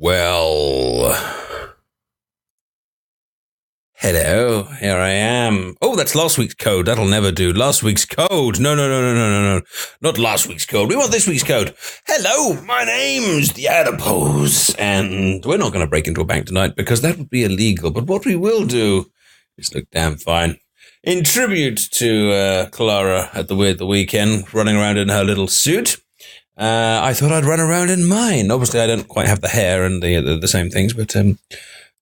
Well, hello, here I am. Oh, that's last week's code. That'll never do. Last week's code. No. Not last week's code. We want this week's code. Hello, my name's the Adipose, and we're not going to break into a bank tonight because that would be illegal. But what we will do is look damn fine. In tribute to Clara at the weekend, running around in her little suit, I thought I'd run around in mine. Obviously, I don't quite have the hair and the same things, but I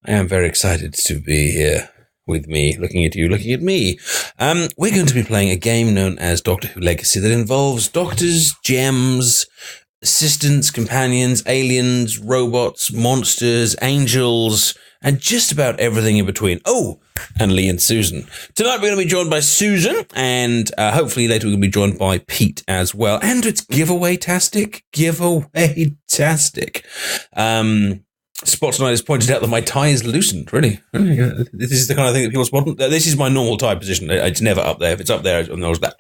am very excited to be here with me, looking at you, looking at me. We're going to be playing a game known as Doctor Who Legacy that involves doctors, gems, assistants, companions, aliens, robots, monsters, angels, and just about everything in between. Oh, and Lee and Susan. Tonight we're going to be joined by Susan, and hopefully later we're going to be joined by Pete as well. And it's giveaway-tastic. Giveaway-tastic. Spot tonight has pointed out that my tie is loosened. Really? This is the kind of thing that people spot. This is my normal tie position. It's never up there. If it's up there, I'm always like,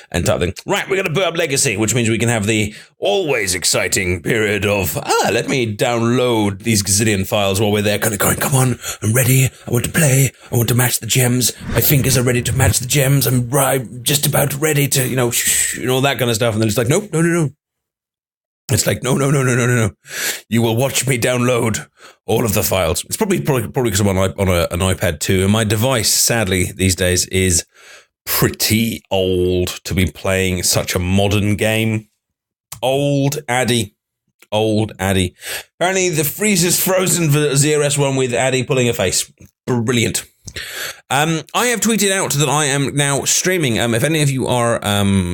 and type thing. Right, we're going to put up Legacy, which means we can have the always exciting period of, let me download these gazillion files while we're there, kind of going, come on, I'm ready, I want to play, I want to match the gems, my fingers are ready to match the gems, I'm just about ready to, all that kind of stuff, and then it's like, no. It's like, no. You will watch me download all of the files. It's probably because I'm on an iPad too, and my device, sadly, these days is pretty old to be playing such a modern game. Old Addy. Apparently the freezer's frozen for ZRS1 with Addy pulling a face. Brilliant. I have tweeted out that I am now streaming. If any of you are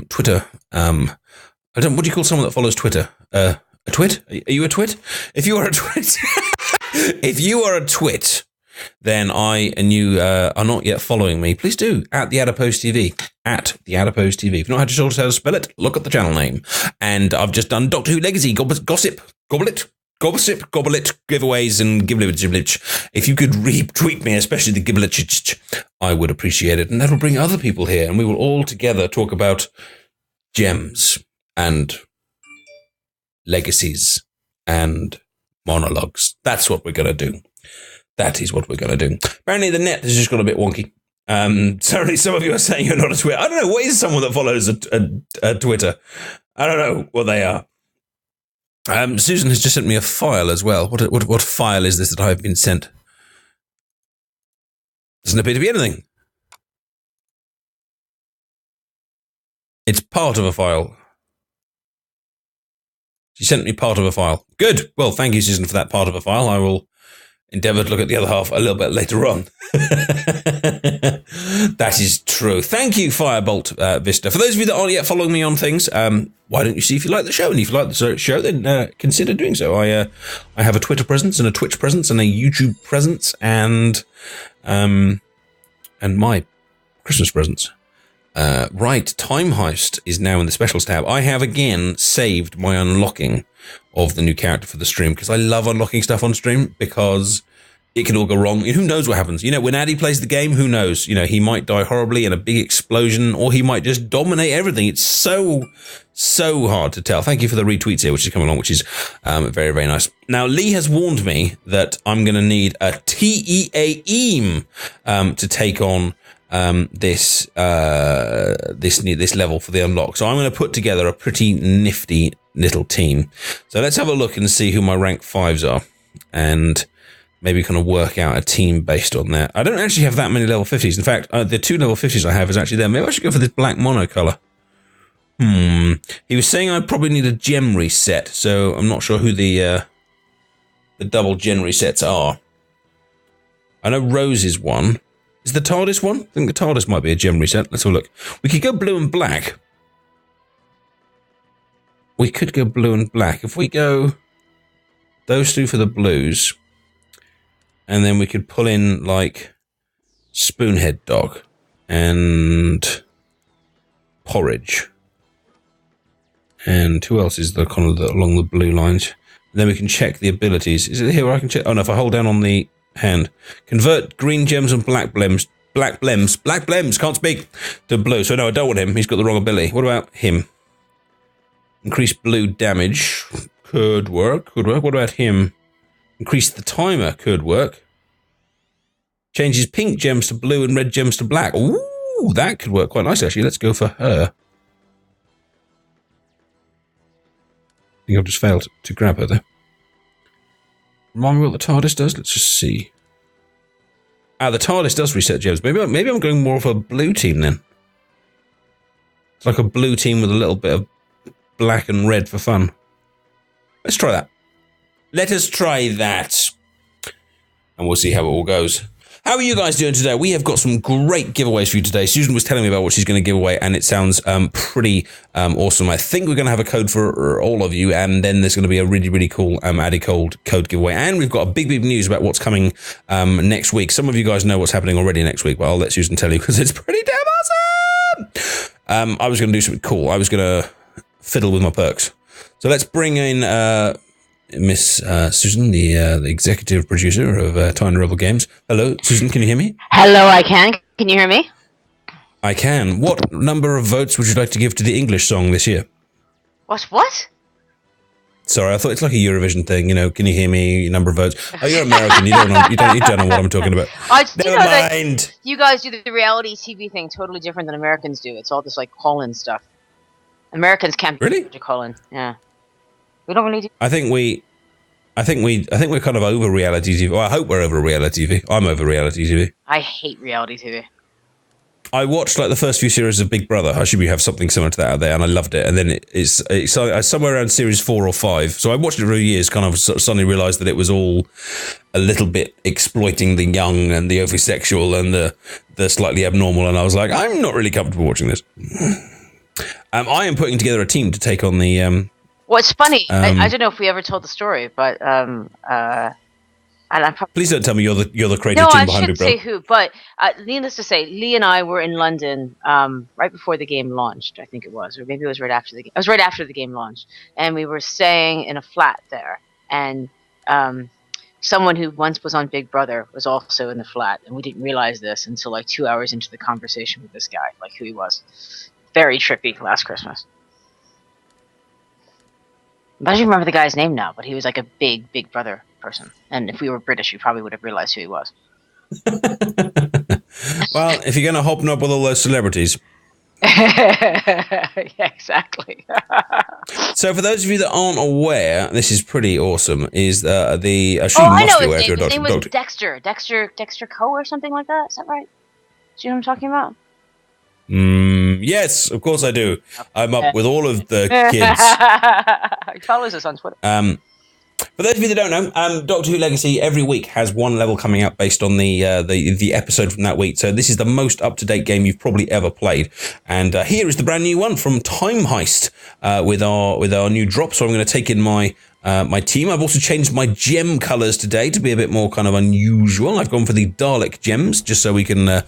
Twitter, what do you call someone that follows Twitter? A twit? Are you a twit? If you are a twit, then I and you are not yet following me, please do, at the Adipose TV. At the Adipose TV. If you've not had to how to spell it, look at the channel name. And I've just done Doctor Who Legacy, gossip, gobble it, giveaways, and gibblitch. If you could retweet me, especially the gibblitch, I would appreciate it. And that will bring other people here, and we will all together talk about gems and legacies and monologues. That's what we're going to do. That is what we're going to do. Apparently the net has just got a bit wonky. Sorry, some of you are saying you're not a Twitter. I don't know. What is someone that follows a Twitter? I don't know what they are. Susan has just sent me a file as well. What file is this that I've been sent? Doesn't appear to be anything. It's part of a file. She sent me part of a file. Good. Well, thank you, Susan, for that part of a file. I will endeavour to look at the other half a little bit later on. That is true. Thank you, Firebolt Vista. For those of you that aren't yet following me on things, why don't you see if you like the show? And if you like the show, then consider doing so. I have a Twitter presence and a Twitch presence and a YouTube presence and my Christmas presents. Right, Time Heist is now in the specials tab. I have again saved my unlocking of the new character for the stream because I love unlocking stuff on stream because it can all go wrong. Who knows what happens? When Addy plays the game, who knows? He might die horribly in a big explosion or he might just dominate everything. It's so hard to tell. Thank you for the retweets here, which is coming along, which is very, very nice. Now, Lee has warned me that I'm going to need a TEAEM to take on this level for the unlock. So I'm going to put together a pretty nifty little team. So let's have a look and see who my rank 5s are and maybe kind of work out a team based on that. I don't actually have that many level 50s. In fact, the 2 level 50s I have is actually there. Maybe I should go for this black mono color. He was saying I'd probably need a gem reset, so I'm not sure who the double gen resets are. I know Rose is one. Is the TARDIS one? I think the TARDIS might be a gem reset. Let's have a look. We could go blue and black. If we go those two for the blues, and then we could pull in like Spoonhead Dog and Porridge. And who else is the kind of along the blue lines? And then we can check the abilities. Is it here where I can check? Oh no, if I hold down on the hand. Convert green gems and black blems, can't speak, to blue. So no, I don't want him. He's got the wrong ability. What about him? Increase blue damage. could work. Could work. What about him? Increase the timer could work. Changes pink gems to blue and red gems to black. Ooh, that could work quite nicely, actually. Let's go for her. I think I've just failed to grab her, though. Remind me what the TARDIS does? Let's just see. The TARDIS does reset gems. Maybe I'm going more of a blue team, then. It's like a blue team with a little bit of black and red for fun. Let's try that. Let us try that. And we'll see how it all goes. How are you guys doing today? We have got some great giveaways for you today. Susan was telling me about what she's going to give away, and it sounds pretty awesome. I think we're going to have a code for all of you, and then there's going to be a really, really cool Addy code giveaway. And we've got a big news about what's coming next week. Some of you guys know what's happening already next week, but I'll let Susan tell you because it's pretty damn awesome. I was going to do something cool. I was going to fiddle with my perks. So let's bring in Miss Susan, the executive producer of Tiny Rebel Games. Hello, Susan, can you hear me? Hello, I can. Can you hear me? I can. What number of votes would you like to give to the English song this year? What? Sorry, I thought it's like a Eurovision thing. You know, can you hear me? Number of votes. Oh, you're American. You don't know what I'm talking about. Never mind. You guys do the reality TV thing totally different than Americans do. It's all this like call-in stuff. Americans can't really call in. Yeah. We don't really do. I think we're kind of over reality TV. Well, I hope we're over reality TV. I'm over reality TV. I hate reality TV. I watched like the first few series of Big Brother. I should have something similar to that out there, and I loved it. And then it's somewhere around series 4 or 5. So I watched it for years. Kind of suddenly realised that it was all a little bit exploiting the young and the oversexual and the slightly abnormal. And I was like, I'm not really comfortable watching this. I am putting together a team to take on the. Well, it's funny. I don't know if we ever told the story, but and I'm probably, please don't tell me you're the creative team behind Big Brother. No, I shouldn't say who, but needless to say, Lee and I were in London right before the game launched. I think it was, or maybe it was right after the game. It was right after the game launched, and we were staying in a flat there, and someone who once was on Big Brother was also in the flat, and we didn't realize this until like 2 hours into the conversation with this guy, like who he was. Very trippy last Christmas. I don't even remember the guy's name now, but he was like a Big Brother person. And if we were British, you probably would have realized who he was. Well, if you're going to hobnob with all those celebrities. Yeah, exactly. So for those of you that aren't aware, this is pretty awesome, is I know his name. His name was Dexter Coe or something like that. Is that right? Do you know what I'm talking about? Yes, of course I do. I'm up with all of the kids. He follows us on Twitter. For those of you that don't know, Doctor Who Legacy every week has one level coming out based on the episode from that week. So this is the most up-to-date game you've probably ever played. And here is the brand new one from Time Heist with our new drop. So I'm going to take in my team. I've also changed my gem colours today to be a bit more kind of unusual. I've gone for the Dalek gems just so we can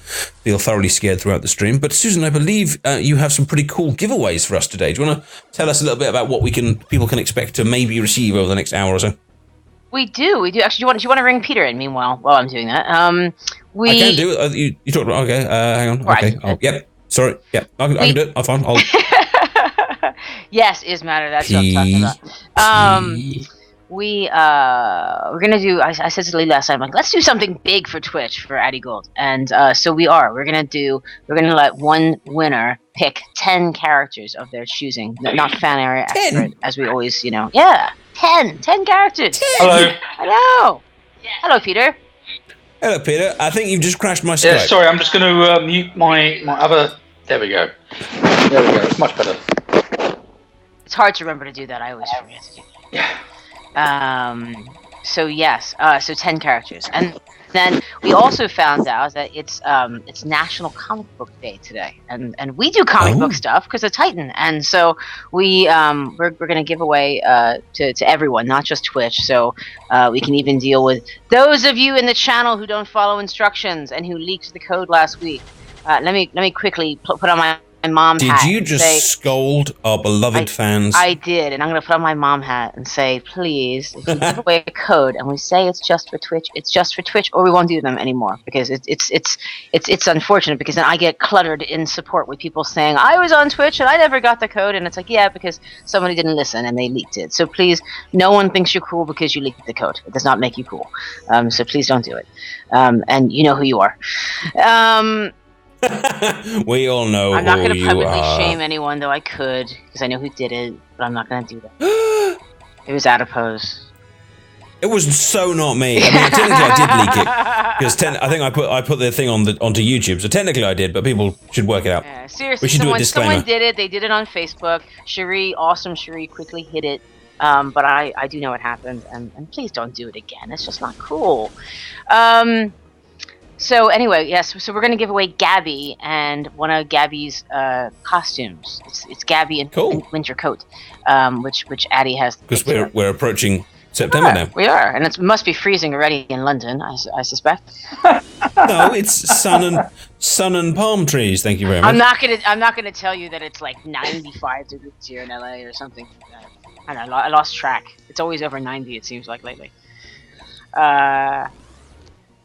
feel thoroughly scared throughout the stream. But Susan, I believe you have some pretty cool giveaways for us today. Do you want to tell us a little bit about what people can expect to maybe receive over the next hour or so? We do. Actually, do you want to ring Peter in? Meanwhile, while I'm doing that, I can do it. You talked about okay. Hang on. Right. Okay. Yep. Sorry. Yep. I can do it. I'm fine. Yes, is matter. That's what I'm talking about. We're gonna do. I said to Lee last time, like, let's do something big for Twitch for Addy Gold, and so we are. We're gonna let one winner pick 10 characters of their choosing, not fan area expert, as we always, Yeah, 10 characters. 10. Hello. Hello. Hello, Peter. Hello, Peter. I think you've just crashed my Skype. Yeah, sorry, I'm just going to mute my other. There we go. It's much better. It's hard to remember to do that. I always forget. Yeah. So yes. So 10 characters, and then we also found out that it's National Comic Book Day today, and we do comic book stuff because of Titan, and so we're gonna give away to everyone, not just Twitch. So we can even deal with those of you in the channel who don't follow instructions and who leaked the code last week. Let me quickly put on my mom hat. Did you just scold our beloved fans? I did, and I'm going to put on my mom hat and say, please, if you give away a code and we say it's just for Twitch, it's just for Twitch, or we won't do them anymore, because it's unfortunate, because then I get cluttered in support with people saying, I was on Twitch and I never got the code, and it's like, yeah, because somebody didn't listen and they leaked it. So please, no one thinks you're cool because you leaked the code. It does not make you cool. So please don't do it. And you know who you are. We all know I'm not who going to you publicly are. shame anyone, though I could, because I know who did it, but I'm not going to do that. It was adipose. It was so not me. I mean, technically I did leak it, because I think I put the thing onto YouTube, so technically I did, but people should work it out. Yeah, seriously, We should do a disclaimer. someone did it. They did it on Facebook. Awesome Cherie quickly hid it. But I do know what happened, and please don't do it again. It's just not cool. So anyway, yes. So we're going to give away Gabby and one of Gabby's costumes. It's Gabby in winter coat, which Addie has. Because we're approaching September now. We are, and it must be freezing already in London. I suspect. No, it's sun and palm trees. Thank you very much. I'm not gonna tell you that it's like 95 degrees here in LA or something. I don't know. I lost track. It's always over 90. It seems like lately.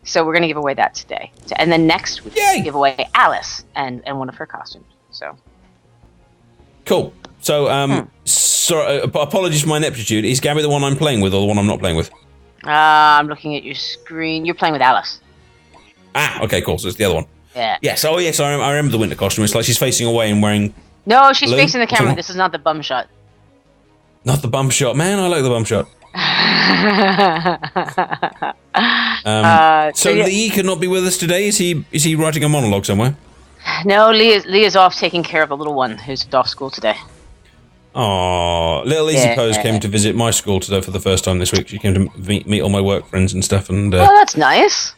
So we're gonna give away that today, and then next week we give away Alice and one of her costumes. So cool. So sorry, apologies for my ineptitude. Is Gabby the one I'm playing with, or the one I'm not playing with? I'm looking at your screen. You're playing with Alice. Ah, okay, cool. So it's the other one. Yeah. Yes. Oh, yes. I remember the winter costume. It's like she's facing away and wearing. No, she's facing the camera. This is not the bum shot. Not the bum shot, man. I like the bum shot. So Lee could not be with us today. Is he writing a monologue somewhere? No, Lee is off taking care of a little one who's off school today. Oh, little Easy Pose came to visit my school today for the first time this week. She came to meet all my work friends and stuff, and oh, that's nice.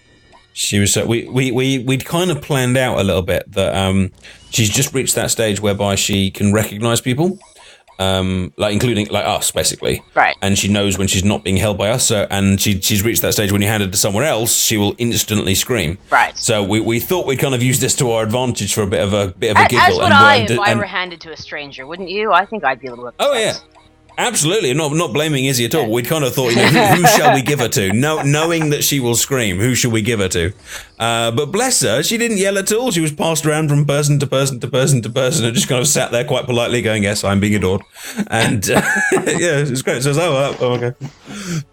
She was we'd kind of planned out a little bit that she's just reached that stage whereby she can recognize people. Like including like us, basically. Right. And she knows when she's not being held by us. So, and she's reached that stage when you hand it to someone else, she will instantly scream. Right. So we thought we'd kind of use this to our advantage for a bit of a giggle. As would I if I were handed to a stranger, wouldn't you? I think I'd be a little upset. Oh yeah. Absolutely, not blaming Izzy at all. We'd kind of thought, who shall we give her to? Knowing that she will scream, who should we give her to? But bless her, she didn't yell at all. She was passed around from person to person to person to person, and just kind of sat there quite politely, going, "Yes, I'm being adored." And yeah, it was great. So I was like, oh, okay,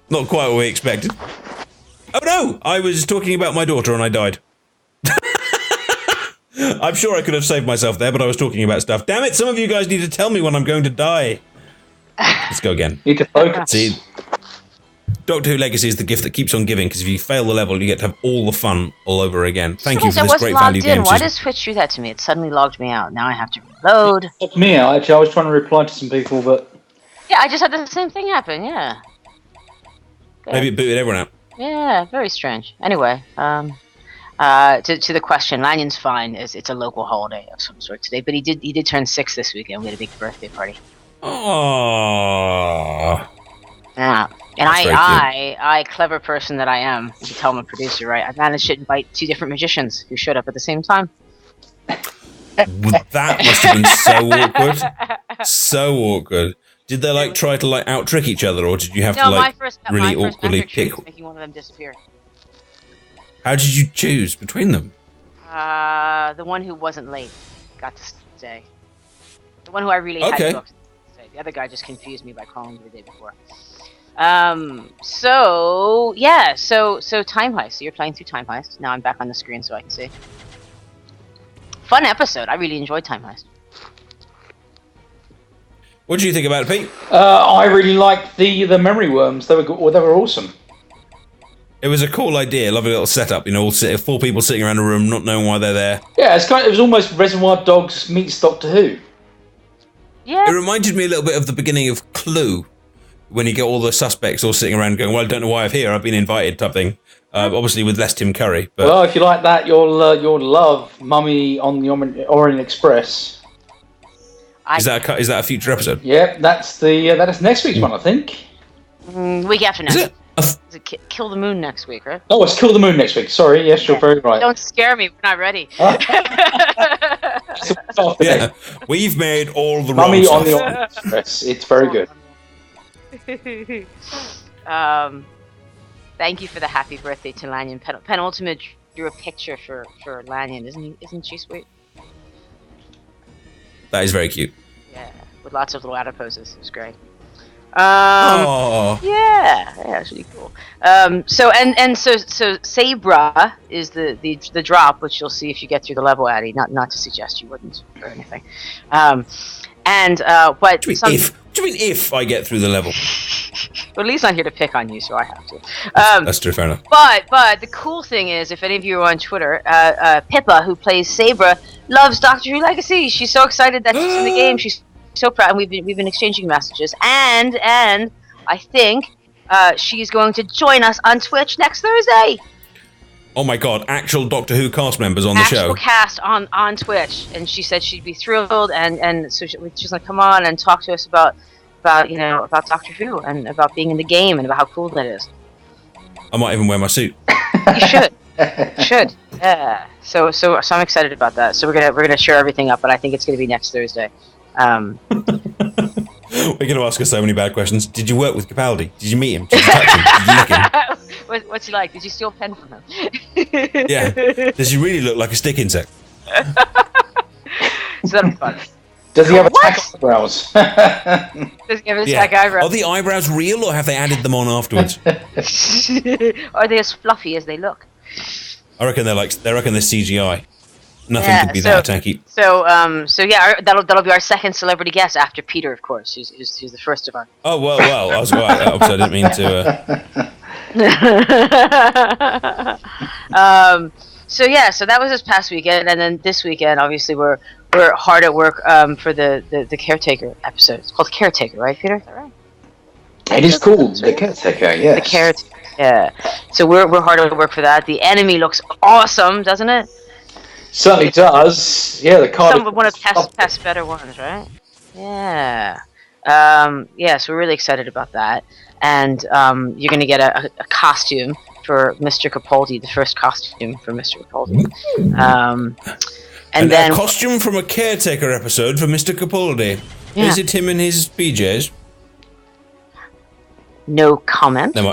not quite what we expected. Oh no, I was talking about my daughter and I died. I'm sure I could have saved myself there, but I was talking about stuff. Damn it! Some of you guys need to tell me when I'm going to die. Let's go again. Need to focus. See, Doctor Who Legacy is the gift that keeps on giving, because if you fail the level, you get to have all the fun all over again. Thank you for this great value game. Why does Twitch do that to me? It suddenly logged me out. Now I have to reload. Me out. Actually, I was trying to reply to some people, but yeah, I just had the same thing happen. Yeah. Good. Maybe it booted everyone out. Yeah, very strange. Anyway, to the question, Lanyon's fine. It's a local holiday of some sort today, but he did turn 6 this weekend. We had a big birthday party. Oh. Yeah. And I, clever person that I am, you can tell I'm a producer, right? I managed to invite 2 different magicians who showed up at the same time. That must have been so awkward. So awkward. Did they try to out trick each other, or did you have to really awkwardly pick? Making one of them disappear. How did you choose between them? The one who wasn't late got to stay. The one who I really had to book. The other guy just confused me by calling me the day before. So Time Heist. So you're playing through Time Heist. Now I'm back on the screen so I can see. Fun episode. I really enjoyed Time Heist. What do you think about it, Pete? I really liked the memory worms. They were awesome. It was a cool idea. Lovely little setup. All 4 people sitting around a room, not knowing why they're there. Yeah, it was almost Reservoir Dogs meets Doctor Who. Yeah. It reminded me a little bit of the beginning of Clue, when you get all the suspects all sitting around going, well, I don't know why I'm here, I've been invited, type thing. Obviously with less Tim Curry. But well, if you like that, you'll love Mummy on the Orient Express. Is that a future episode? Yep, that's next week's one, I think. Week after next. Is it? Is it Kill the Moon next week, right? Oh, it's Kill the Moon next week. Sorry, yes, you're very right. Don't scare me. We're not ready. Yeah, we've made all the wrong Mummy stuff. on the Orient Express. It's very good. Thank you for the happy birthday to Lanyon. Penultimate drew a picture for Lanyon. Isn't she sweet? That is very cute. Yeah, with lots of little adiposes. It was great. Oh, Yeah, it's really cool. So Sabra is the drop, which you'll see if you get through the level, Addy. Not to suggest you wouldn't or anything. But what do you mean if I get through the level? Well, at least I'm here to pick on you, so I have to. That's true, fair enough. But the cool thing is, if any of you are on Twitter, Pippa, who plays Sabra, loves Doctor Who Legacy. She's so excited that she's in the game. She's so proud, and we've been exchanging messages. And I think she's going to join us on Twitch next Thursday. Oh my god, actual Doctor Who cast members on the show. Actual cast on Twitch, and she said she'd be thrilled, and so she's like, come on and talk to us about Doctor Who and about being in the game and about how cool that is. I might even wear my suit. You should. Yeah. So I'm excited about that. So we're gonna share everything up, but I think it's gonna be next Thursday. We're going to ask her so many bad questions. Did you work with Capaldi? Did you meet him? Did you touch him? Did you lick him? What's he like? Did you steal a pen from him? Yeah. Does he really look like a stick insect? So that'll be fun. Does he have attack eyebrows? Does he have attack eyebrows? Are the eyebrows real, or have they added them on afterwards? Are they as fluffy as they look? I reckon they're CGI. Nothing could be that attacky. So yeah, that'll be our second celebrity guest after Peter, of course, who's the first of our. Oh well, I was right. I didn't mean to. So that was this past weekend, and then this weekend, obviously, we're hard at work for the Caretaker episode. It's called Caretaker, right, Peter? Is that right? It is called The Caretaker, yes. The Caretaker, yeah. So we're hard at work for that. The enemy looks awesome, doesn't it? Certainly does. Yeah, the card. One of past better ones, right? Yeah. So we're really excited about that. And you're going to get a costume for Mr. Capaldi, the first costume for Mr. Capaldi. And then a costume from a Caretaker episode for Mr. Capaldi. Yeah. Is it him in his PJs? No comment. This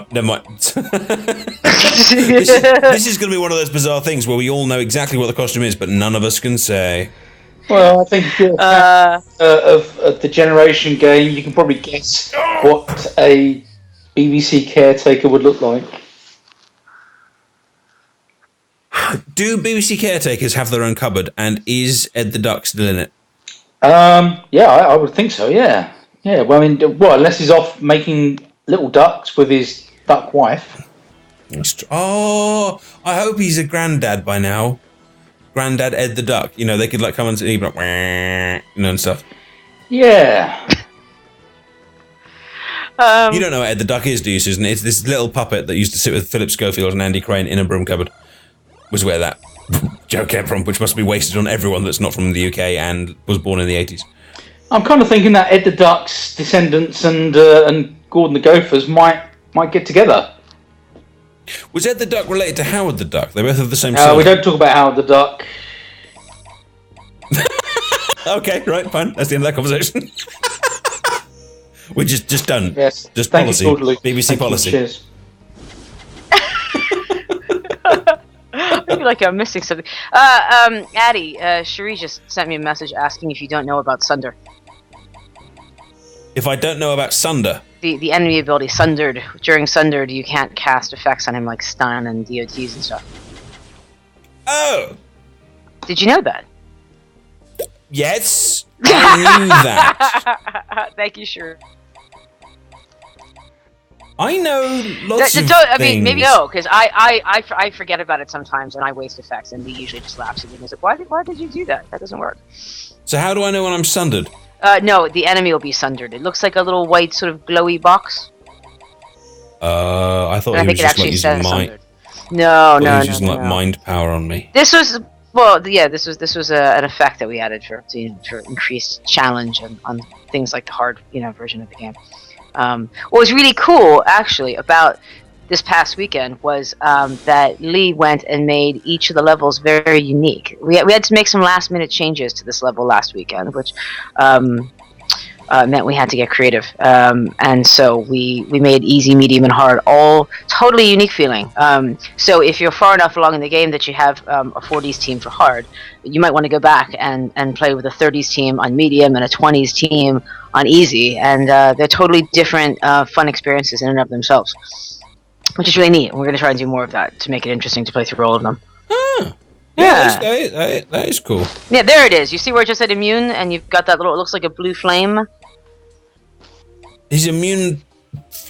is going to be one of those bizarre things where we all know exactly what the costume is, but none of us can say. Well, I think of the Generation game, you can probably guess what a BBC Caretaker would look like. Do BBC Caretakers have their own cupboard, and is Ed the Duck still in it? Yeah, I would think so, yeah. Yeah, well, I mean, unless he's off making little ducks with his duck wife. Oh, I hope he's a granddad by now. Granddad Ed the Duck. You know, they could come and be like, and stuff. Yeah. You don't know what Ed the Duck is, do you, Susan? It's this little puppet that used to sit with Philip Schofield and Andy Crane in a broom cupboard. Was where that joke came from, which must be wasted on everyone that's not from the UK and was born in the 80s. I'm kind of thinking that Ed the Duck's descendants and Gordon the Gophers might get together. Was Ed the Duck related to Howard the Duck? They both have the same surname. We don't talk about Howard the Duck. Okay, right, fine. That's the end of that conversation. We just done. Yes. Just Thank policy. You, BBC Thank policy. You, cheers. I feel like I'm missing something. Addie, Cherie just sent me a message asking if you don't know about Sunder. If I don't know about Sunder? The enemy ability, Sundered. During Sundered, you can't cast effects on him like stun and DOTs and stuff. Oh! Did you know that? Yes, I knew that. Thank you, Cherie. I know lots of things. I mean, maybe no, because I forget about it sometimes, and I waste effects, and we usually just lapse it. And it's like, why did you do that? That doesn't work. So how do I know when I'm sundered? No, the enemy will be sundered. It looks like a little white sort of glowy box. I thought he was just using mind. No. Using mind power on me. This was an effect that we added for increased challenge on things like the hard version of the game. What was really cool, actually, about this past weekend was that Lee went and made each of the levels very unique. We had to make some last minute changes to this level last weekend, which meant we had to get creative. And so we made easy, medium, and hard all totally unique feeling. So if you're far enough along in the game that you have a 40s team for hard, you might want to go back and play with a 30s team on medium and a 20s team on easy. And they're totally different fun experiences in and of themselves, which is really neat. We're going to try and do more of that to make it interesting to play through all of them. Yeah, that is cool. Yeah, there it is. You see where it just said immune, and you've got that little, it looks like a blue flame? He's immune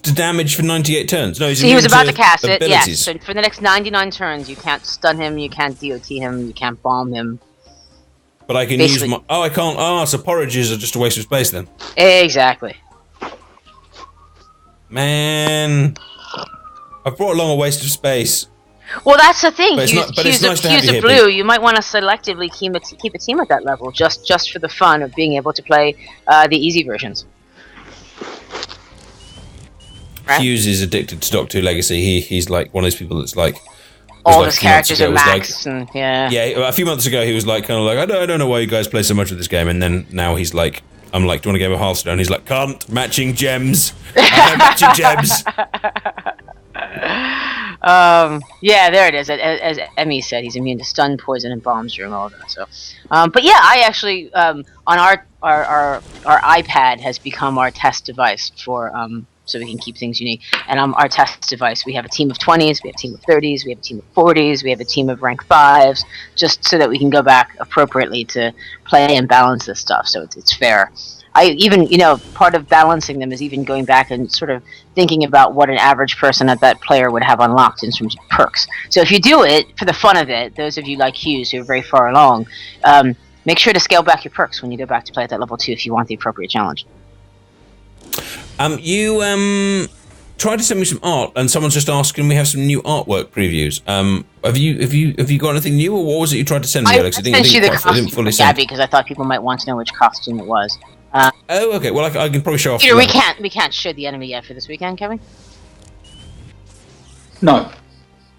to damage for 98 turns. No, he was about to cast it, yes. Yeah. So for the next 99 turns, you can't stun him, you can't DOT him, you can't bomb him. But I can use my... Oh, I can't... Oh, so porridges are just a waste of space then. Exactly. Man. I've brought along a waste of space. Well, that's the thing. But it's nice to have you here, blue. You might want to selectively keep a team at that level, just for the fun of being able to play the easy versions. Right? Hughes is addicted to Doctor Who Legacy. He's like one of those people that's like... All his characters are max, and yeah. Yeah, a few months ago he was like, kind of like, I don't know why you guys play so much of this game, and then now he's like, I'm like, do you want a game of Hearthstone? He's like, can't, matching gems. Matching gems. Yeah, there it is. As Emmy said, he's immune to stun, poison, and bombs during all of that. So, but yeah, I actually on our iPad has become our test device for so we can keep things unique. And our test device, we have a team of 20s, we have a team of 30s, we have a team of 40s, we have a team of rank 5s, just so that we can go back appropriately to play and balance this stuff. So it's fair. I even, part of balancing them is even going back and sort of thinking about what an average person at that player would have unlocked in terms of perks. So if you do it for the fun of it, those of you like Hughes who are very far along, make sure to scale back your perks when you go back to play at that level 2 if you want the appropriate challenge. You tried to send me some art, and someone's just asking. We have some new artwork previews. Have you got anything new, or what was it you tried to send me, Alex? I sent you the costume for Gabby because I thought people might want to know which costume it was. Oh, okay. Well, I can probably show off. Peter, we can't show the enemy yet for this weekend, can we? No.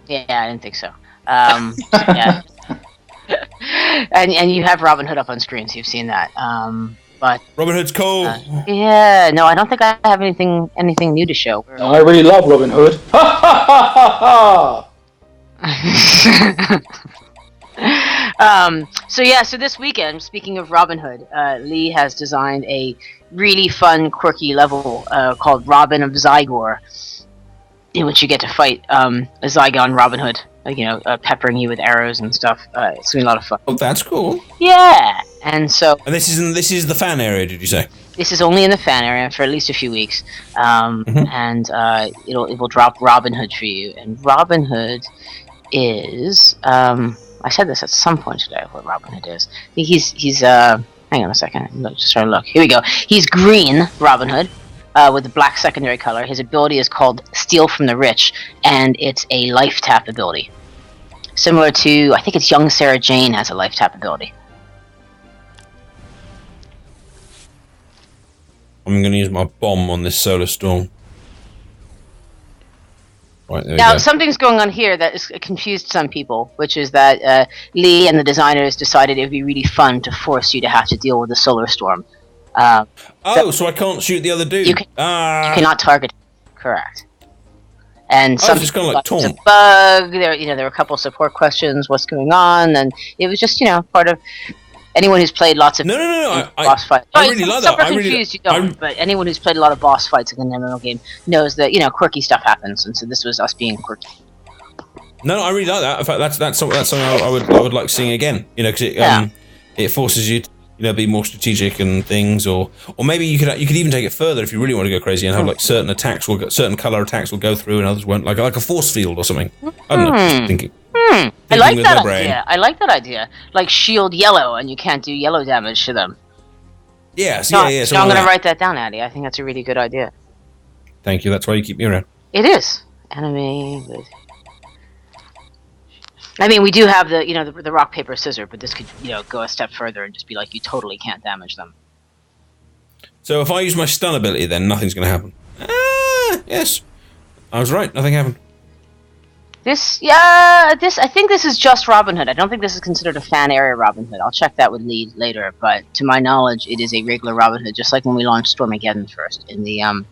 Yeah, I didn't think so. Yeah. and you have Robin Hood up on screen, so you've seen that. But Robin Hood's cool. Yeah, no, I don't think I have anything new to show. No, I really love Robin Hood. Ha ha ha ha ha! So this weekend, speaking of Robin Hood, Lee has designed a really fun, quirky level called Robin of Zygor, in which you get to fight a Zygon Robin Hood, peppering you with arrows and stuff. It's gonna be a lot of fun. Oh, that's cool. Yeah, and so. And this is the fan area, did you say? This is only in the fan area for at least a few weeks, and it will drop Robin Hood for you. And Robin Hood is I said this at some point today. What Robin Hood is? He's hang on a second. Just trying to look. Here we go. He's green Robin Hood. With a black secondary color. His ability is called Steal from the Rich, and it's a life tap ability. Similar to, I think it's young Sarah Jane has a life tap ability. I'm going to use my bomb on this solar storm. Right, there now, something's going on here that has confused some people, which is that Lee and the designers decided it would be really fun to force you to have to deal with the solar storm. So I can't shoot the other dude. You cannot target him. Correct. And it's kind of like taunt. It's a bug. There were a couple of support questions. What's going on? And it was just part of anyone who's played lots of boss fights. I really love that. But anyone who's played a lot of boss fights in an MMO game knows that quirky stuff happens, and so this was us being quirky. No, I really like that. In fact, that's something I would like seeing again. Because it forces you to be more strategic and things, or maybe you could even take it further if you really want to go crazy and have like certain color attacks will go through and others won't, like a force field or something. I don't know. Just thinking. I like that idea. I like that idea. Like shield yellow, and you can't do yellow damage to them. Yes, So I'm going to write that down, Addy. I think that's a really good idea. Thank you. That's why you keep me around. It is enemy with. I mean, we do have the rock, paper, scissors, but this could, go a step further and just be like, you totally can't damage them. So if I use my stun ability, then nothing's going to happen. Yes. I was right, nothing happened. I think this is just Robin Hood. I don't think this is considered a fan area Robin Hood. I'll check that with Lee later, but to my knowledge, it is a regular Robin Hood, just like when we launched Stormageddon first in the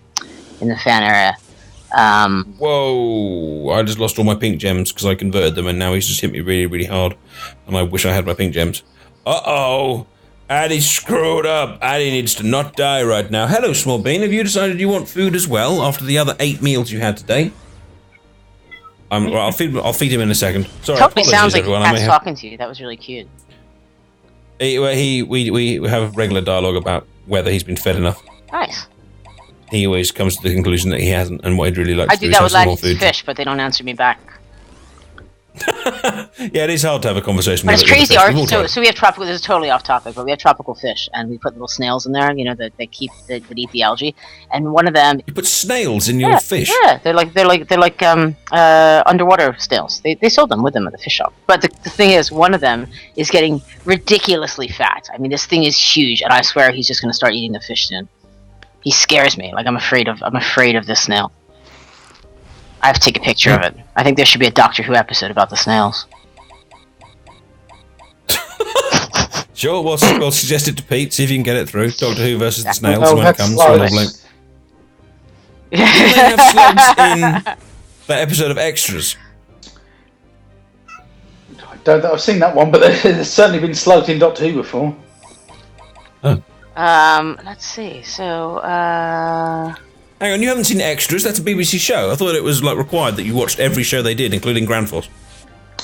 fan area. Whoa! I just lost all my pink gems because I converted them, and now he's just hit me really, really hard. And I wish I had my pink gems. Uh-oh! Addy screwed up. Addy needs to not die right now. Hello, Small Bean. Have you decided you want food as well after the other 8 meals you had today? I'll feed him in a second. Sorry, totally sounds like Cat's talking to you. That was really cute. We have regular dialogue about whether he's been fed enough. Nice. He always comes to the conclusion that he hasn't, and what he'd really like to do is have some more food. Fish, but they don't answer me back. Yeah, it is hard to have a conversation. But it's crazy. So we have tropical. This is totally off topic, but we have tropical fish, and we put little snails in there. You know that eat the algae, and one of them. You put snails in your fish. Yeah, they're like underwater snails. They sold them with them at the fish shop. But the thing is, one of them is getting ridiculously fat. I mean, this thing is huge, and I swear he's just going to start eating the fish soon. He scares me. Like I'm afraid of this snail. I have to take a picture of it. I think there should be a Doctor Who episode about the snails. Sure, we'll suggest it to Pete, see if you can get it through. Doctor Who versus the snails when it comes. Did they have slugs in that episode of Extras? I don't think I've seen that one, but there's certainly been slugs in Doctor Who before. Oh. Let's see. So, Hang on, you haven't seen Extras? That's a BBC show. I thought it was required that you watched every show they did, including Grand Force.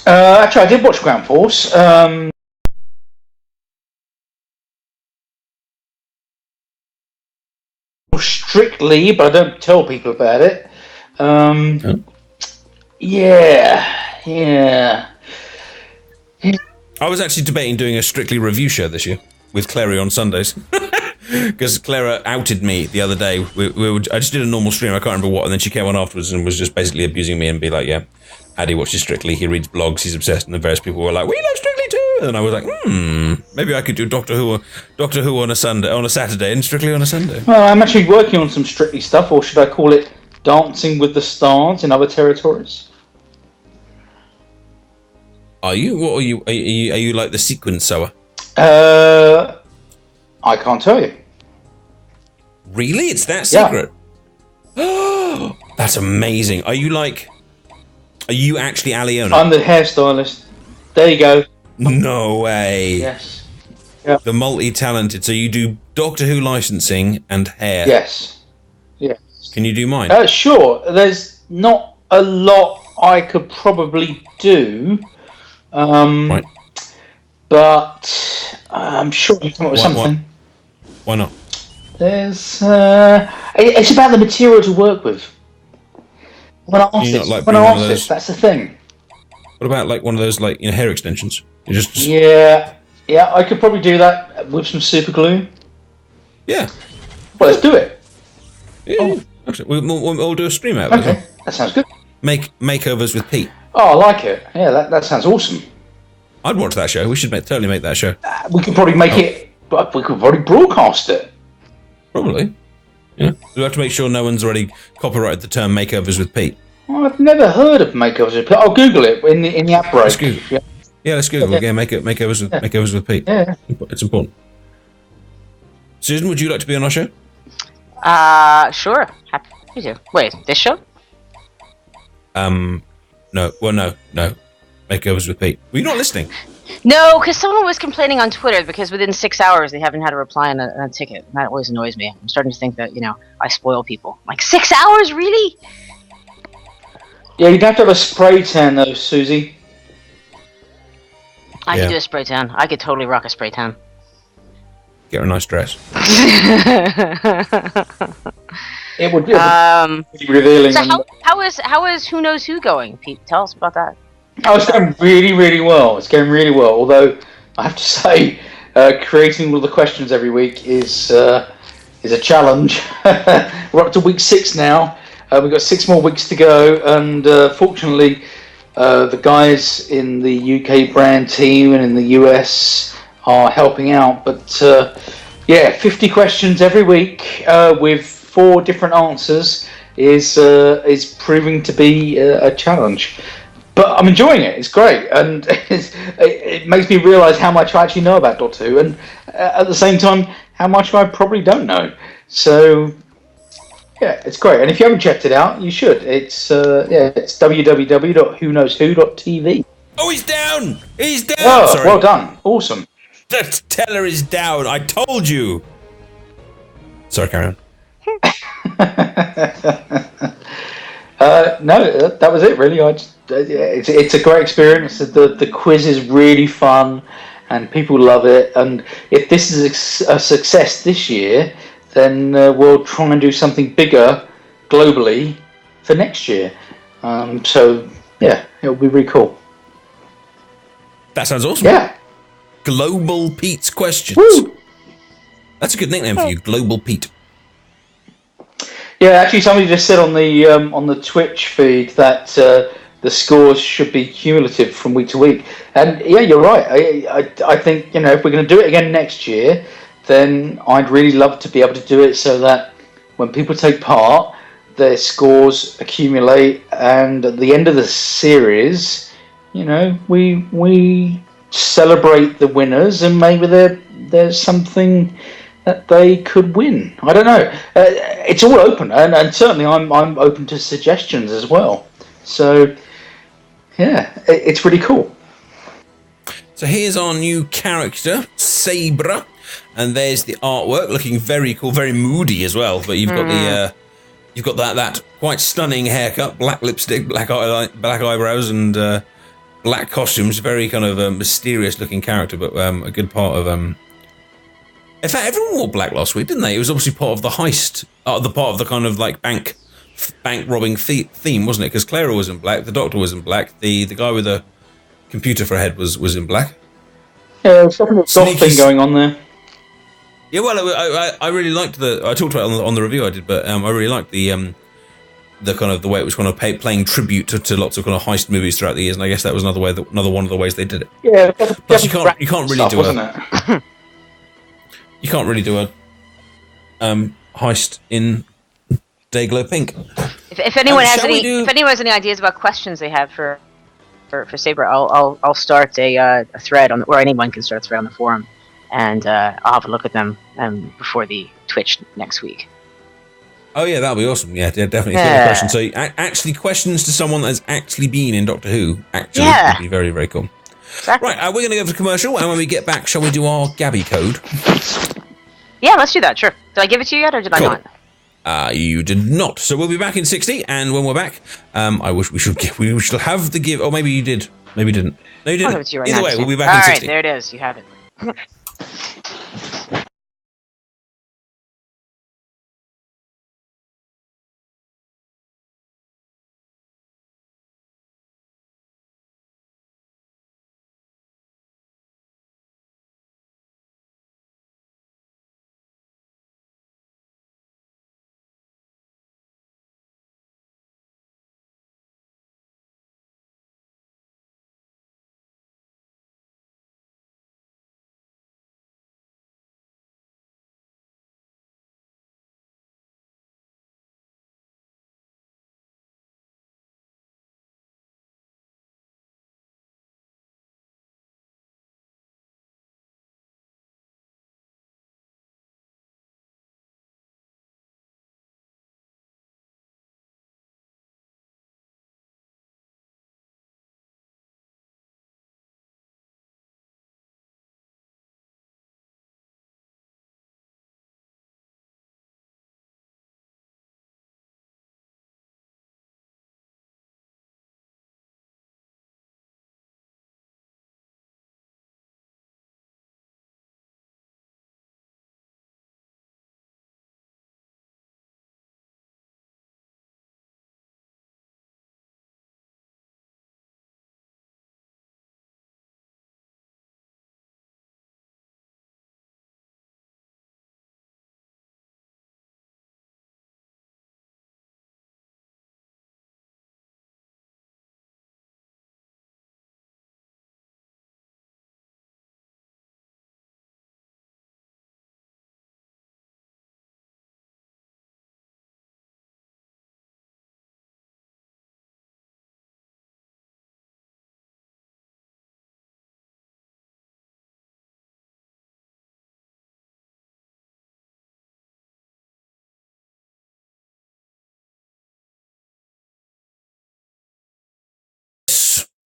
Actually, I did watch Grand Force. Strictly, but I don't tell people about it. Yeah. I was actually debating doing a Strictly review show this year with Clary on Sundays. Because Clara outed me the other day. I just did a normal stream, I can't remember what, and then she came on afterwards and was just basically abusing me and be like, yeah, Addy watches Strictly, he reads blogs, he's obsessed, and the various people were like, we love Strictly too! And I was like, maybe I could do Doctor Who on a Saturday and Strictly on a Sunday. Well, I'm actually working on some Strictly stuff, or should I call it Dancing with the Stars in other territories? Are you? What are you? Are you like the sequin sewer? I can't tell you. Really? It's that secret? Oh, that's amazing. Are you actually Aliona? I'm the hairstylist. There you go. No way. Yes. Yep. The multi-talented. So you do Doctor Who licensing and hair? Yes. Can you do mine? Sure. There's not a lot I could probably do. Right. But I'm sure you can come up with something. Why not? There's it's about the material to work with. When I ask this, that's the thing. What about like one of those hair extensions? Yeah, I could probably do that with some super glue. Yeah. Well, let's do it. Yeah. Actually, we'll do a stream out of it. Okay, that sounds good. Makeovers with Pete. Oh, I like it. Yeah, that sounds awesome. I'd watch that show. We should totally make that show. We could probably make it, but we could probably broadcast it. Probably. Yeah. We have to make sure no one's already copyrighted the term makeovers with Pete. Well, I've never heard of makeovers with Pete. I'll Google it in the app break. Let's Google. Yeah, let's Google. Okay. Makeovers with Pete. Yeah. It's important. Susan, would you like to be on our show? Sure. Happy to. Wait, this show? No. Well, no. Makeovers with Pete. Were you not listening? No, because someone was complaining on Twitter because within 6 hours they haven't had a reply on a ticket. And that always annoys me. I'm starting to think that, I spoil people. Like, 6 hours? Really? Yeah, you'd have to have a spray tan though, Susie. I could do a spray tan. I could totally rock a spray tan. Get her a nice dress. It would be revealing. So how is Who Knows Who going, Pete? Tell us about that. Oh, it's going really, really well. It's going really well. Although I have to say, creating all the questions every week is a challenge. We're up to week 6 now. We've got 6 more weeks to go, and fortunately, the guys in the UK brand team and in the US are helping out. But 50 questions every week with 4 different answers is proving to be a challenge. but I'm enjoying it. It's great, and it makes me realise how much I actually know about Doctor Who, and at the same time, how much I probably don't know. So yeah, it's great. And if you haven't checked it out, you should. It's www.whoknowswho.tv. Oh, he's down! He's down! Oh, Sorry. well done. Awesome. The teller is down. I told you. Sorry, carry on. No, that was it. Really, it's a great experience. The quiz is really fun, and people love it. And if this is a success this year, then we'll try and do something bigger globally for next year. So yeah, it'll be really cool. That sounds awesome. Yeah. Global Pete's questions. Woo! That's a good nickname for you, Global Pete. Yeah, actually, somebody just said on the Twitch feed that the scores should be cumulative from week to week, and yeah, you're right. I think if we're going to do it again next year, then I'd really love to be able to do it so that when people take part, their scores accumulate, and at the end of the series, we celebrate the winners, and maybe there's something that they could win. I don't know. It's all open, and certainly I'm open to suggestions as well. So yeah, it's really cool. So here's our new character, Sabra, and there's the artwork, looking very cool, very moody as well. But you've got that quite stunning haircut, black lipstick, black eyebrows, and black costumes. Very kind of a mysterious looking character, but a good part of In fact, everyone wore black last week, didn't they? It was obviously part of the heist, the part of the kind of like bank robbing theme, wasn't it? Because Clara was in black, the Doctor was in black, the guy with the computer for a head was in black. Yeah, there's definitely a goth thing going on there. Yeah, well, I really liked I talked about it on the review I did, but I really liked the kind of the way it was kind of playing tribute to lots of kind of heist movies throughout the years, and I guess that was another one of the ways they did it. Yeah, plus you can't really do wasn't it? You can't really do a heist in Dayglow Pink. If anyone has any ideas about questions they have for Saber, I'll start a thread on, or anyone can start a thread on the forum, and I'll have a look at them before the Twitch next week. Oh yeah, that'll be awesome. Yeah, definitely. Yeah. Questions. So actually, questions to someone that's actually been in Doctor Who would be very, very cool. Exactly. Right, we're going to go for commercial, and when we get back, shall we do our Gabby code? Yeah, let's do that. Sure. Did I give it to you yet, or did I not? You did not. So we'll be back in 60, and when we're back, I wish we should have the give. Oh, maybe you did. Maybe you didn't. No, you didn't. I'll give it to you right Either now, way, we'll be back in 60. All right, there it is. You have it.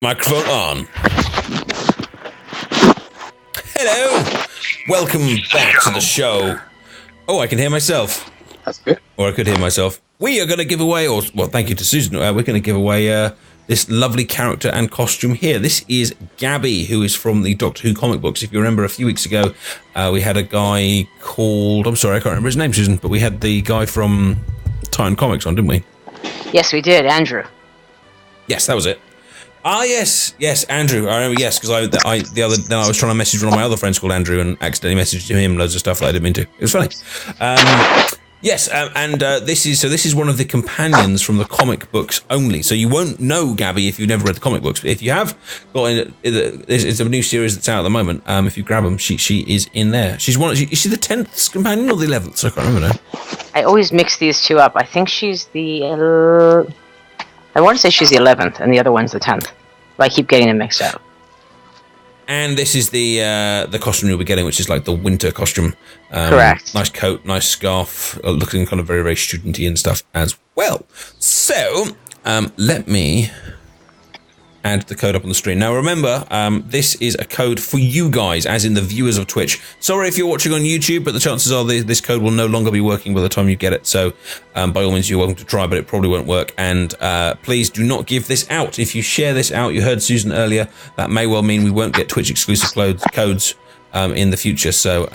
Microphone on. Hello. Welcome back to the show. Oh, I can hear myself. That's good. Or I could hear myself. We are going to give away, thank you to Susan. We're going to give away this lovely character and costume here. This is Gabby, who is from the Doctor Who comic books. If you remember, a few weeks ago, we had a guy called, I'm sorry, I can't remember his name, Susan, but we had the guy from Titan Comics on, didn't we? Yes, we did, Andrew. Yes, that was it. Ah, yes, Andrew. I remember, yes, because I was trying to message one of my other friends called Andrew and accidentally messaged him loads of stuff that I didn't mean to. It was funny. Yes, this is one of the companions from the comic books only. So you won't know Gabby if you've never read the comic books. But if you have it's a new series that's out at the moment. If you grab them, she is in there. Is she the 10th companion or the 11th? So I can't remember now. I always mix these two up. I think she's the. I want to say she's the 11th, and the other one's the 10th. But I keep getting them mixed up. And this is the costume you'll be getting, which is like the winter costume. Correct. Nice coat, nice scarf, looking kind of very, very studenty and stuff as well. So, let me add the code up on the screen. Now, remember, this is a code for you guys, as in the viewers of Twitch. Sorry if you're watching on YouTube, but the chances are this code will no longer be working by the time you get it. So, by all means, you're welcome to try, but it probably won't work. And please do not give this out. If you share this out, you heard Susan earlier, that may well mean we won't get Twitch exclusive codes in the future. So,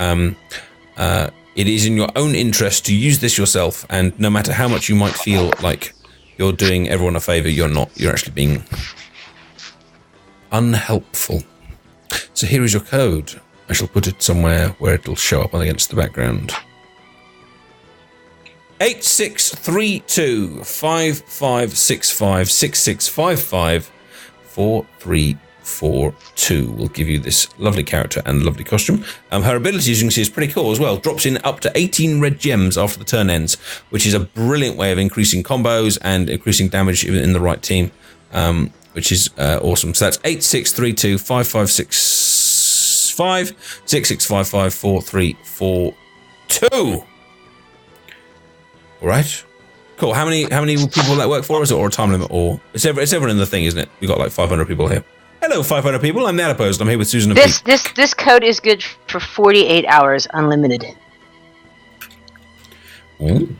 it is in your own interest to use this yourself. And no matter how much you might feel like you're doing everyone a favor, you're not. You're actually being unhelpful. So here is your code. I shall put it somewhere where it'll show up against the background. 8632 5565 6655 4342 will give you this lovely character and lovely costume. Her ability, as you can see, is pretty cool as well. Drops in up to 18 red gems after the turn ends, which is a brilliant way of increasing combos and increasing damage in the right team. Which is awesome. So that's 8632 5565 6655 4342. All right. Cool. How many people will that work for? Is it or a time limit? Or it's everyone in the thing, isn't it? We've got like 500 people here. Hello, 500 people. I'm the Adipose. I'm here with Susan and Pete. This code is good for 48 hours, unlimited. Ooh.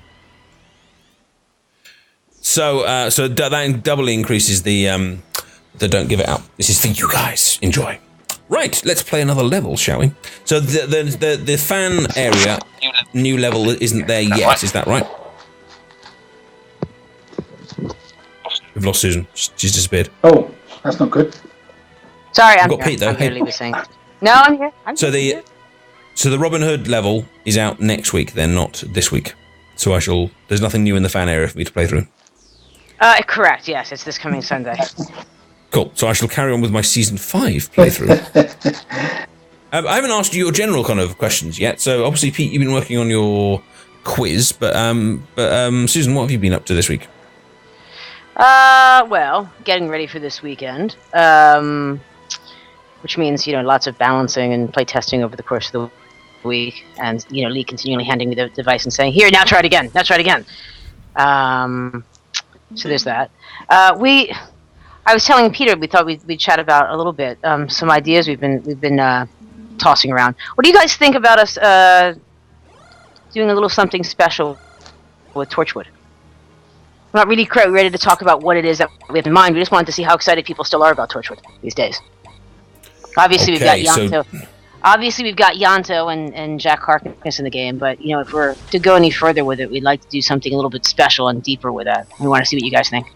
So that doubly increases the don't give it out. This is for you guys. Enjoy. Right, let's play another level, shall we? So the fan area new level isn't there yet, is that right? We've lost Susan. She's disappeared. Oh, that's not good. Sorry, I'm got here. Pete though. I'm Hey. here, Lisa. No, I'm here. So the Robin Hood level is out next week, then not this week. So there's nothing new in the fan area for me to play through. Correct, yes, it's this coming Sunday. Cool. So I shall carry on with my season 5 playthrough. I haven't asked you your general kind of questions yet. So obviously, Pete, you've been working on your quiz, but Susan, what have you been up to this week? Well, getting ready for this weekend, which means lots of balancing and play testing over the course of the week, and Lee continually handing me the device and saying, "Here, now try it again. Now try it again." So there's that. I was telling Peter we thought we'd chat about a little bit some ideas we've been tossing around. What do you guys think about us doing a little something special with Torchwood? We're not really ready to talk about what it is that we have in mind. We just wanted to see how excited people still are about Torchwood these days. Obviously, we've got Yanto. Obviously, we've got Yanto and Jack Harkness in the game, but if we're to go any further with it, we'd like to do something a little bit special and deeper with that. We want to see what you guys think.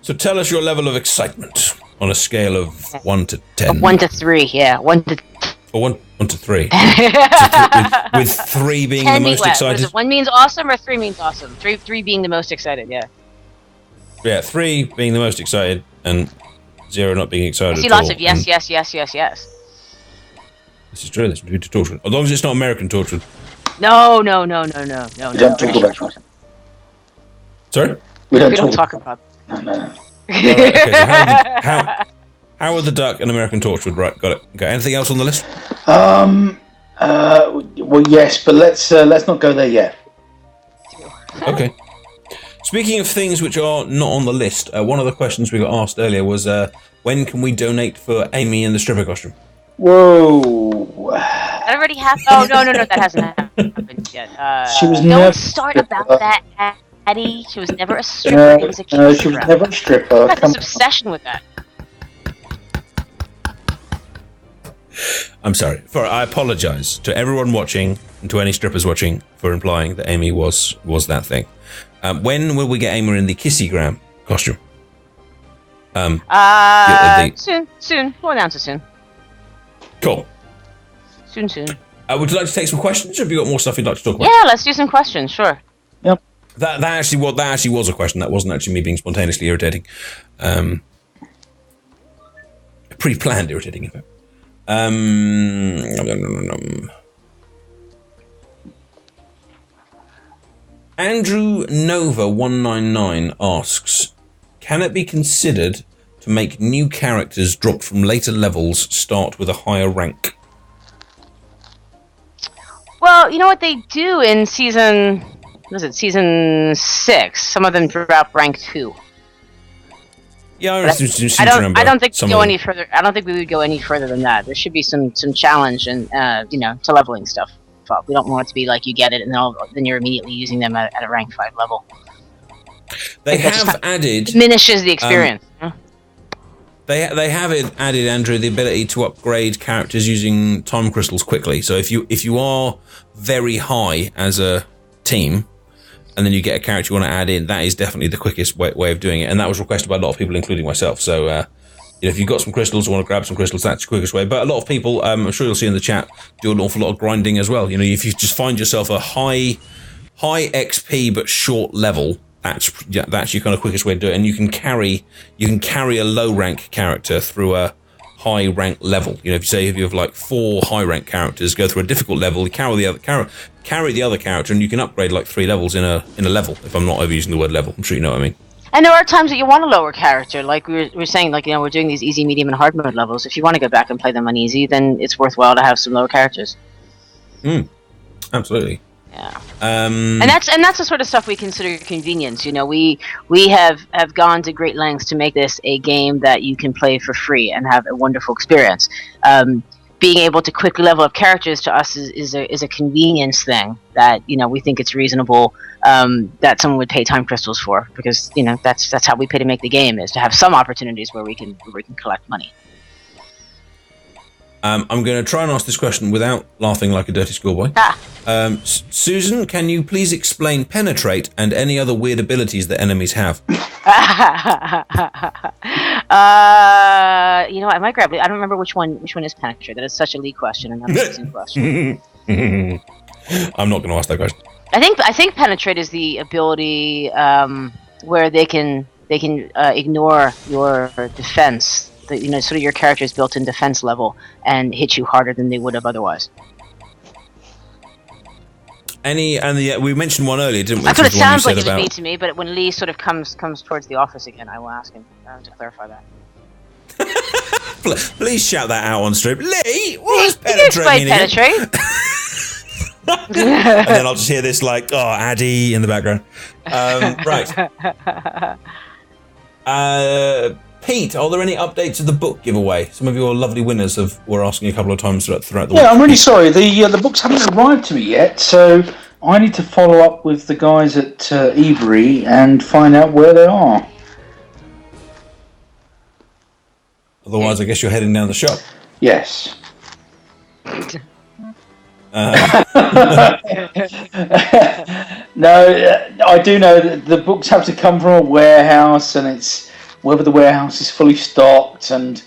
So tell us your level of excitement on a scale of 1 to 10. 1 to 3, yeah. 1 to... Or 1 to 3. with 3 being the most excited. 1 means awesome or 3 means awesome? 3 being the most excited, yeah. Yeah, 3 being the most excited and 0 not being excited. I see lots of yes, yes, yes, yes, yes. This is true. This is to Torchwood. As long as it's not American Torchwood. No. We don't talk about it. Sorry? We don't talk about it. No. Okay, so how are the Duck and American Torchwood? Right, got it. Okay, anything else on the list? Well, yes, but let's not go there yet. Okay. Speaking of things which are not on the list, one of the questions we got asked earlier was, when can we donate for Amy in the stripper costume? Whoa. That already happened. Oh, no, that hasn't happened yet. She was don't never start a about stripper. that, Addie. She was never a stripper. It was a No, kiss she was grab. never a stripper. I got Come this obsession with that. I'm sorry. I apologise to everyone watching and to any strippers watching for implying that Amy was that thing. When will we get Amy in the Kissygram costume? Soon. We'll announce it soon. Cool. Soon. Would you like to take some questions, or have you got more stuff you'd like to talk about? Yeah, let's do some questions. Sure. Yep. That actually was a question. That wasn't actually me being spontaneously irritating. Pre-planned irritating, in fact. Andrew Nova 199 asks, can it be considered to make new characters dropped from later levels start with a higher rank? Well, you know what they do in season 6? Some of them drop rank 2. Yeah, I don't think we go any further. I don't think we would go any further than that. There should be some challenge and to leveling stuff. But we don't want it to be like you get it and then you're immediately using them at a rank 5 level. They have added diminishes the experience. They have added, Andrew, the ability to upgrade characters using time crystals quickly. So if you are very high as a team, and then you get a character you want to add in, that is definitely the quickest way of doing it. And that was requested by a lot of people, including myself. So if you've got some crystals or want to grab some crystals, that's the quickest way. But a lot of people, I'm sure you'll see in the chat, do an awful lot of grinding as well. If you just find yourself a high XP but short level, that's your kind of quickest way to do it. And you can carry a low rank character through a high rank level. If you have like 4 high rank characters, go through a difficult level, you carry the other character, and you can upgrade like 3 levels in a level. If I'm not overusing the word level, I'm sure you know what I mean. And there are times that you want a lower character, like we were saying, we're doing these easy, medium, and hard mode levels. If you want to go back and play them on easy, then it's worthwhile to have some lower characters. Absolutely. Yeah. And that's the sort of stuff we consider convenience. We have gone to great lengths to make this a game that you can play for free and have a wonderful experience. Being able to quickly level up characters to us is a convenience thing that we think it's reasonable that someone would pay time crystals for, because that's how we pay to make the game, is to have some opportunities where we can collect money. I'm going to try and ask this question without laughing like a dirty schoolboy. Susan, can you please explain penetrate and any other weird abilities that enemies have? I might grab it. I don't remember which one is penetrate. That is such a lead question and not a Susan question. I'm not going to ask that question. I think penetrate is the ability where they can ignore your defense. Sort of your character's built-in defense level and hit you harder than they would have otherwise. We mentioned one earlier, didn't we? That's what it sounds like it would be to me, but when Lee sort of comes towards the office again, I will ask him to clarify that. Please shout that out on stream. Lee, what does penetrate mean? Penetrate. And then I'll just hear this Addy in the background. Right. Pete, are there any updates of the book giveaway? Some of your lovely winners were asking a couple of times throughout the week. Yeah, I'm really sorry. The books haven't arrived to me yet, so I need to follow up with the guys at Ebury and find out where they are. Otherwise, I guess you're heading down the shop. Yes. No, I do know that the books have to come from a warehouse, and it's whether the warehouse is fully stocked, and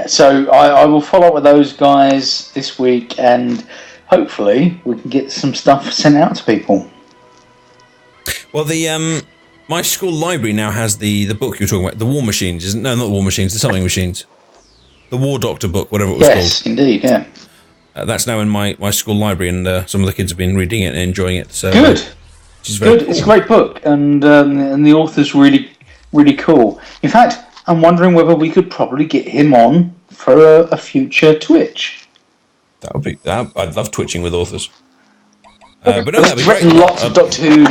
so I will follow up with those guys this week, and hopefully we can get some stuff sent out to people. Well, my school library now has the book you're talking about, the War Machines, not the War Machines, the Something Machines, the War Doctor book, whatever it was called. Yes, indeed, yeah. That's now in my school library, and some of the kids have been reading it and enjoying it. So good. Cool. It's a great book, and the author's really, really cool. In fact, I'm wondering whether we could probably get him on for a future Twitch. That would be. I'd love twitching with authors. But no, that'd be He's great. written lots of Doctor Who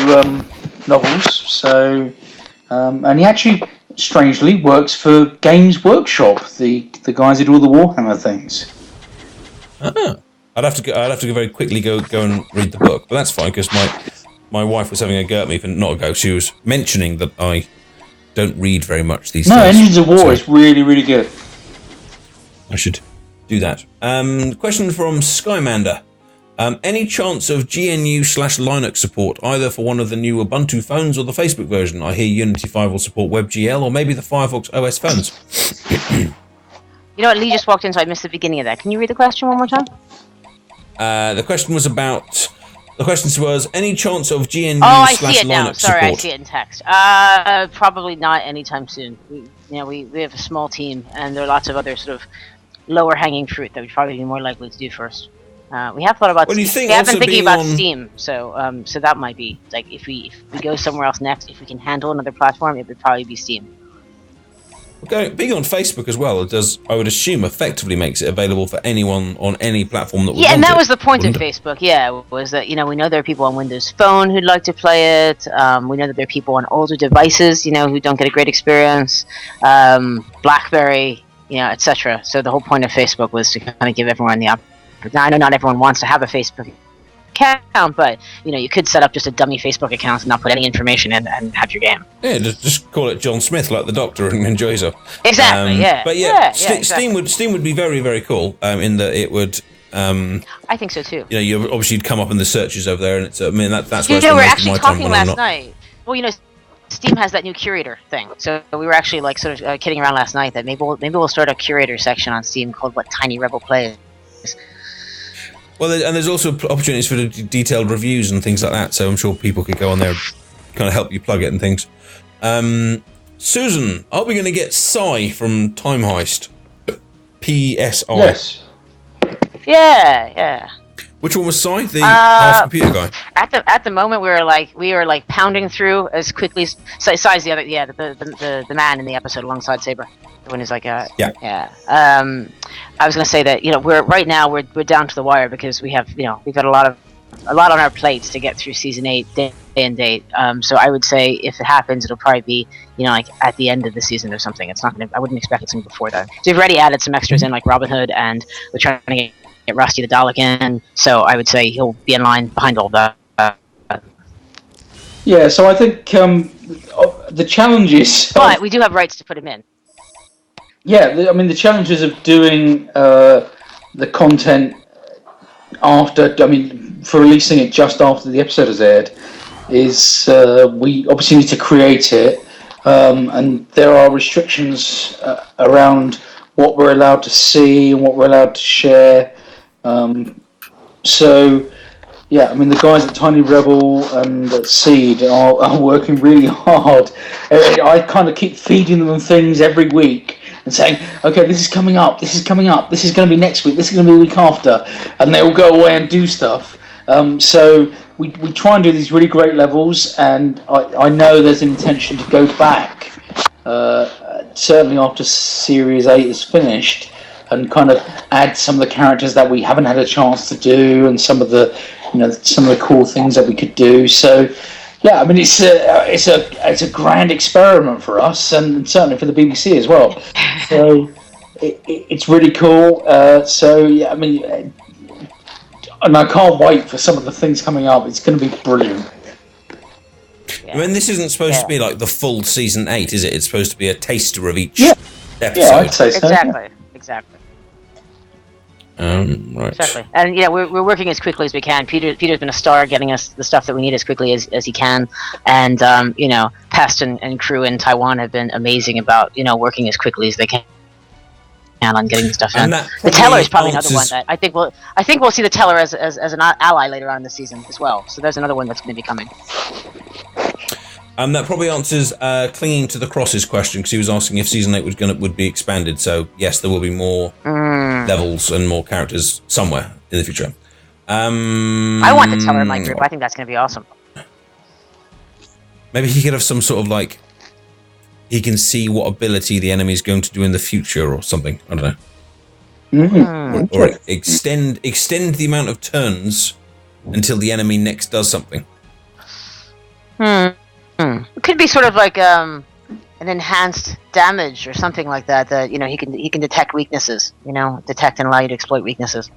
novels. So, and he actually, strangely, works for Games Workshop, the guys who do all the Warhammer things. I'd have to go very quickly go and read the book, but that's fine because my wife was having a go at me for not a go. She was mentioning that I don't read very much these days. No, Engines of War is really, really good. I should do that. Question from Skymander. Any chance of GNU/Linux support, either for one of the new Ubuntu phones or the Facebook version? I hear Unity 5 will support WebGL or maybe the Firefox OS phones. You know what? Lee just walked in, so I missed the beginning of that. Can you read the question one more time? The question was any chance of GNU/Linux support? Oh, I see it now. Sorry, I see it in text. Probably not anytime soon. We have a small team, and there are lots of other sort of lower hanging fruit that we'd probably be more likely to do first. We have thought about. Steam. We have been thinking about Steam, so that might be like if we go somewhere else next, if we can handle another platform, it would probably be Steam. Being on Facebook as well, it does, I would assume, effectively makes it available for anyone on any platform that would want and that it, was the point of it? Facebook, was that, we know there are people on Windows Phone who'd like to play it, we know that there are people on older devices, who don't get a great experience, BlackBerry, etc. So the whole point of Facebook was to kind of give everyone the opportunity. Now, I know not everyone wants to have a Facebook account, but you could set up just a dummy Facebook account and not put any information in and have your game. Yeah, just call it John Smith like the Doctor and enjoy yourself. Exactly. But exactly. Steam would be very, very cool. In that it would. I think so too. You obviously you'd come up in the searches over there, and it's. I mean that's where I spend we were most actually of my time talking last night. Well, Steam has that new curator thing, so we were actually like sort of kidding around last night that maybe we'll start a curator section on Steam called "What Tiny Rebel Plays." Well, and there's also opportunities for detailed reviews and things like that, so I'm sure people could go on there and kind of help you plug it and things. Susan, are we going to get Psy from Time Heist? PSI. Yes. Yeah. Which one was Psy? The half computer guy. At the moment, we were like pounding through as quickly as Psy's the other, the man in the episode alongside Saber. When he's like, I was gonna say that we're down to the wire because we've got a lot on our plates to get through season 8 day and date. So I would say if it happens, it'll probably be like at the end of the season or something. It's not gonna. I wouldn't expect it to be before that. So we've already added some extras in like Robin Hood, and we're trying to get Rusty the Dalek in. So I would say he'll be in line behind all that. Yeah. So I think the challenges. But we do have rights to put him in. Yeah, the challenges of doing the content for releasing it just after the episode has aired is we obviously need to create it, and there are restrictions around what we're allowed to see and what we're allowed to share. The guys at Tiny Rebel and at Seed are working really hard. I kind of keep feeding them things every week and saying, okay, this is coming up, this is going to be next week, this is going to be the week after, and they all go away and do stuff. So we try and do these really great levels, and I know there's an intention to go back, certainly after Series 8 is finished, and kind of add some of the characters that we haven't had a chance to do, and some of the cool things that we could do. So yeah, it's a grand experiment for us, and certainly for the BBC as well. So it's really cool. And I can't wait for some of the things coming up. It's going to be brilliant. I mean, this isn't supposed to be like the full season 8, is it? It's supposed to be a taster of each episode. Yeah, I'd say so. Exactly. Right. Exactly. And we're working as quickly as we can. Peter's been a star getting us the stuff that we need as quickly as he can. And Pest and crew in Taiwan have been amazing about working as quickly as they can on getting the stuff in. The Teller is probably another one that I think we'll see the Teller as an ally later on in the season as well. So there's another one that's going to be coming. That probably answers clinging to the crosses question, because he was asking if season 8 would be expanded. So yes, there will be more levels and more characters somewhere in the future. I want the Teller in my group. I think that's going to be awesome. Maybe he could have some sort of he can see what ability the enemy is going to do in the future or something. I don't know. Or extend the amount of turns until the enemy next does something. It could be sort of like an enhanced damage or something like that. That he can detect weaknesses. Detect and allow you to exploit weaknesses.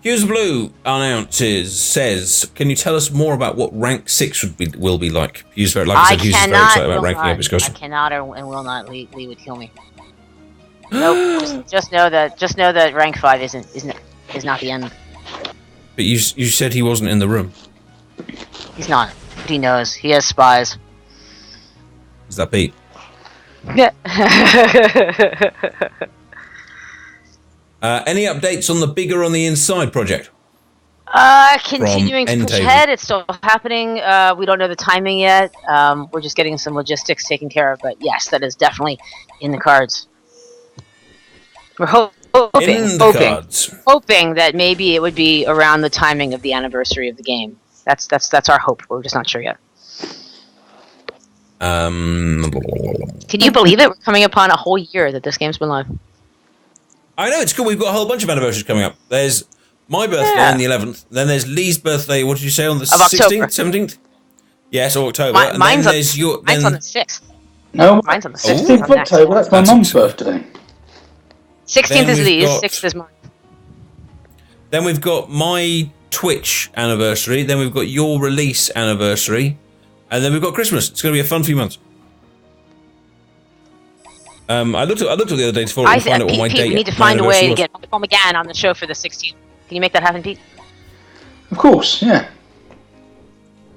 Hughes Blue says, "Can you tell us more about what rank 6 will be like?" Hughes, like I said, Hughes is very excited about ranking up his costume. I cannot and will not. Lee would kill me. Nope. just know that rank 5 is not the end. But you said he wasn't in the room. He's not. But he knows. He has spies. Is that Pete? Yeah. Any updates on the Bigger on the Inside project? Continuing to push ahead. It's still happening. We don't know the timing yet. We're just getting some logistics taken care of. But yes, that is definitely in the cards. We're hoping that maybe it would be around the timing of the anniversary of the game. That's our hope. We're just not sure yet. Can you believe it? We're coming upon a whole year that this game's been live. I know, it's cool. We've got a whole bunch of anniversaries coming up. There's my birthday on the 11th. Then there's Lee's birthday. What did you say, on the 16th, 17th? Yes, or October. Mine's on the 6th. No, mine's on the 6th. 16th of October. That's my mum's birthday. 16th is Lee's, 6th is mine. Then we've got my Twitch anniversary. Then we've got your release anniversary. And then we've got Christmas. It's going to be a fun few months. I looked at the other day to find out what my date. We need to find a way to get Paul McGann on the show for the 16th. Can you make that happen, Pete? Of course, yeah.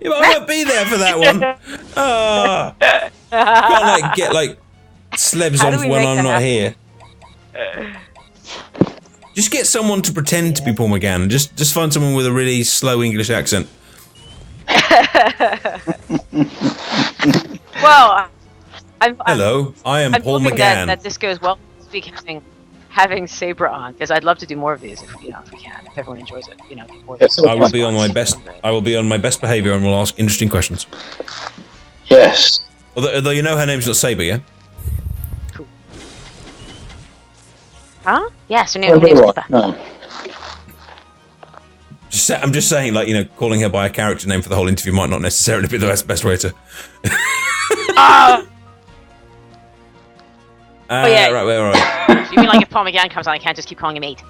Yeah, but I won't be there for that one. Can't get slebs on when I'm not here. Just get someone to pretend to be Paul McGann. Just find someone with a really slow English accent. Well, hello, I am Paul McGann. That this goes well. Having Sabra on, because I'd love to do more of these if we can. If everyone enjoys it, I will be on my best. I will be on my best behaviour and will ask interesting questions. Yes. Although you know her name's not Saber, yeah. Cool. Huh? Yes, her name's Saber. No. I'm just saying, calling her by a character name for the whole interview might not necessarily be the best way to. Yeah. Right, we're all right. You mean if Paul McGann comes on, I can't just keep calling him 8?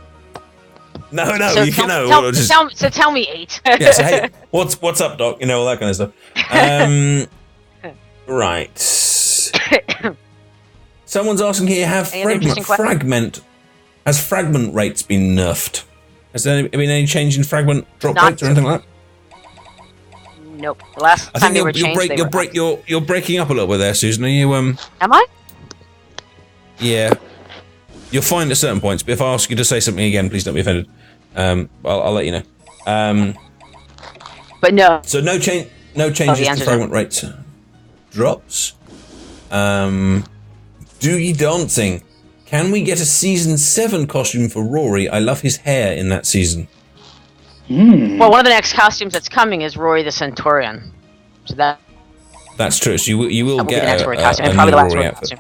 No, So tell me 8. Yeah, so hey, what's up, Doc? All that kind of stuff. Right. Someone's asking here, has fragment rates been nerfed? Has there been any change in fragment drop rates or anything like that? Nope. The last time they were changed, you're breaking up a little bit there, Susan. Are you Am I? Yeah. You're fine at certain points, but if I ask you to say something again, please don't be offended. I'll let you know. But no. So no changes to fragment rates. Drops. Doogie Dancing. Can we get a season 7 costume for Rory? I love his hair in that season. Well, one of the next costumes that's coming is Rory the Centaurian. So that's true. So you will get a Rory costume. Probably the last Rory costume.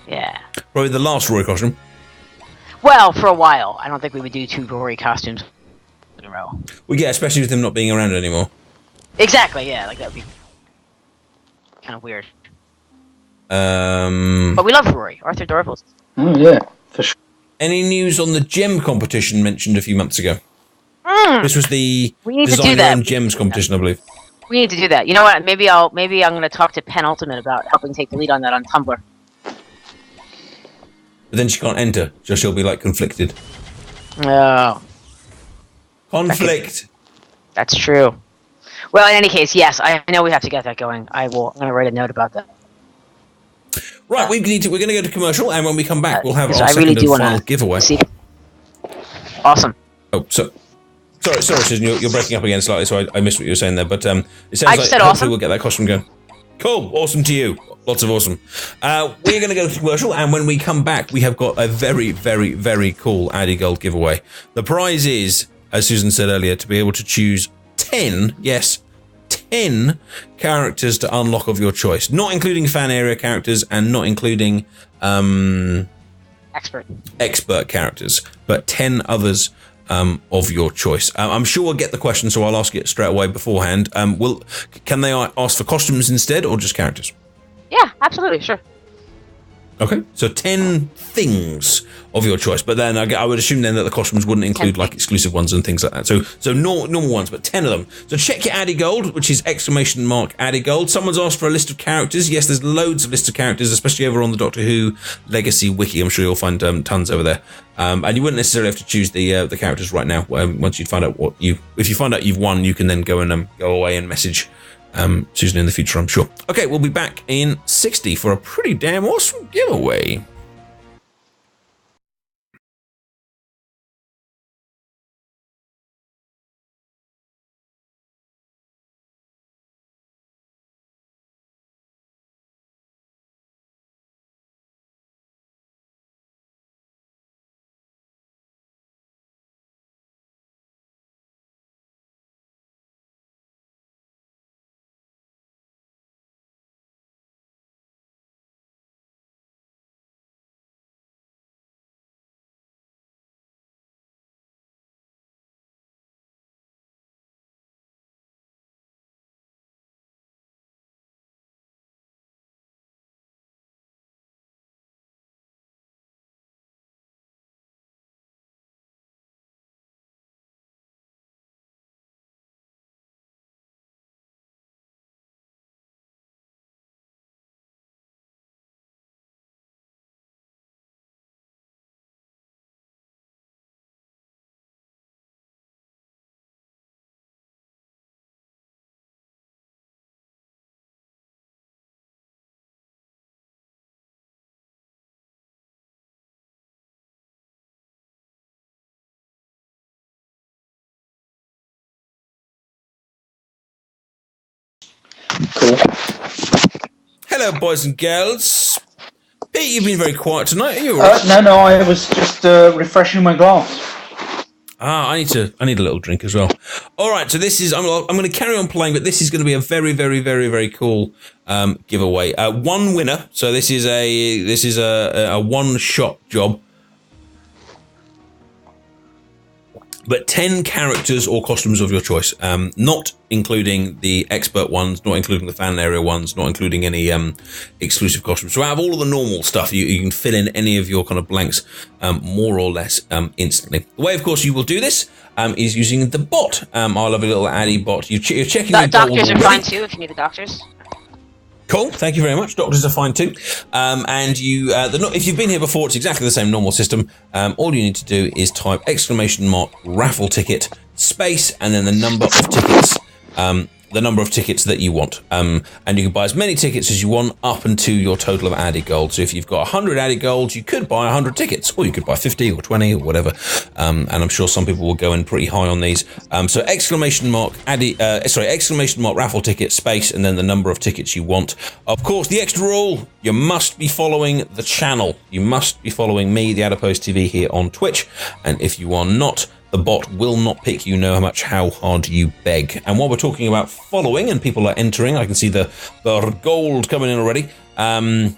Yeah. Probably the last Rory costume. Well, for a while. I don't think we would do 2 Rory costumes in a row. Well, yeah, especially with him not being around anymore. Exactly, yeah. That would be kind of weird. But we love Rory. Arthur Dorville's. Oh, yeah, for sure. Any news on the gem competition mentioned a few months ago? This was the Design Your Own Gems competition, I believe. We need to do that. You know what? Maybe I'm going to talk to Penultimate about helping take the lead on that on Tumblr. But then she can't enter, so she'll be conflicted. Oh. Conflict. That's true. Well, in any case, yes, I know we have to get that going. I'm going to write a note about that. Right, we're going to go to commercial, and when we come back, we'll have our second and final giveaway. Awesome. Oh, sorry, Susan, you're breaking up again slightly, so I missed what you were saying there. But it sounds hopefully awesome. We'll get that costume going. Cool, awesome to you. Lots of awesome. We're going to go to commercial, and when we come back, we have got a very, very, very cool Addy Gold giveaway. The prize is, as Susan said earlier, to be able to choose 10 characters to unlock of your choice, not including fan area characters and not including expert characters, but 10 others of your choice. I'm sure we'll get the question, so I'll ask it straight away beforehand. Can they ask for costumes instead, or just characters? Yeah, absolutely, sure. Okay, so 10 things of your choice, but then I would assume then that the costumes wouldn't include like exclusive ones and things like that. So normal ones, but 10 of them. So check your Addy Gold, which is !Addy Gold. Someone's asked for a list of characters. Yes, there's loads of lists of characters, especially over on the Doctor Who Legacy wiki. I'm sure you'll find tons over there. And you wouldn't necessarily have to choose the characters right now. Once you find out if you find out you've won, you can then go and go away and message Susan in the future, I'm sure. Okay, we'll be back in 60 for a pretty damn awesome giveaway. Cool. Hello, boys and girls. Pete, you've been very quiet tonight. Are you all right? No, I was just refreshing my glass. I need a little drink as well. All right, so this is I'm going to carry on playing, but this is going to be a very, very, very, very cool giveaway. One winner. So this is a one shot job. But 10 characters or costumes of your choice, not including the expert ones, not including the fan area ones, not including any exclusive costumes. So out of all of the normal stuff, you can fill in any of your kind of blanks more or less instantly. The way, of course, you will do this is using the bot, our lovely little Addy bot. You're checking the doctors are fine too if you need the doctors. Cool, thank you very much. Doctors are fine too. And if you've been here before, it's exactly the same normal system. All you need to do is type !Raffle ticket space and then the number of tickets. The number of tickets that you want. And you can buy as many tickets as you want up until your total of Addy Gold. So if you've got 100 Addy Gold, you could buy 100 tickets, or you could buy 50 or 20 or whatever. And I'm sure some people will go in pretty high on these. So !Raffle ticket space and then the number of tickets you want. Of course, the extra rule, you must be following the channel. You must be following me, the Adipose TV here on Twitch. And if you are not, the bot will not pick you no matter how hard you beg. And while we're talking about following and people are entering, I can see the gold coming in already. Of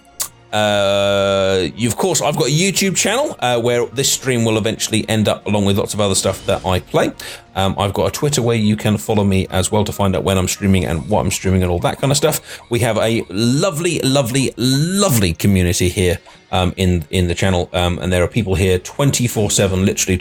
course, I've got a YouTube channel where this stream will eventually end up along with lots of other stuff that I play. I've got a Twitter where you can follow me as well to find out when I'm streaming and what I'm streaming and all that kind of stuff. We have a lovely, lovely, lovely community here in the channel, and there are people here 24/7, literally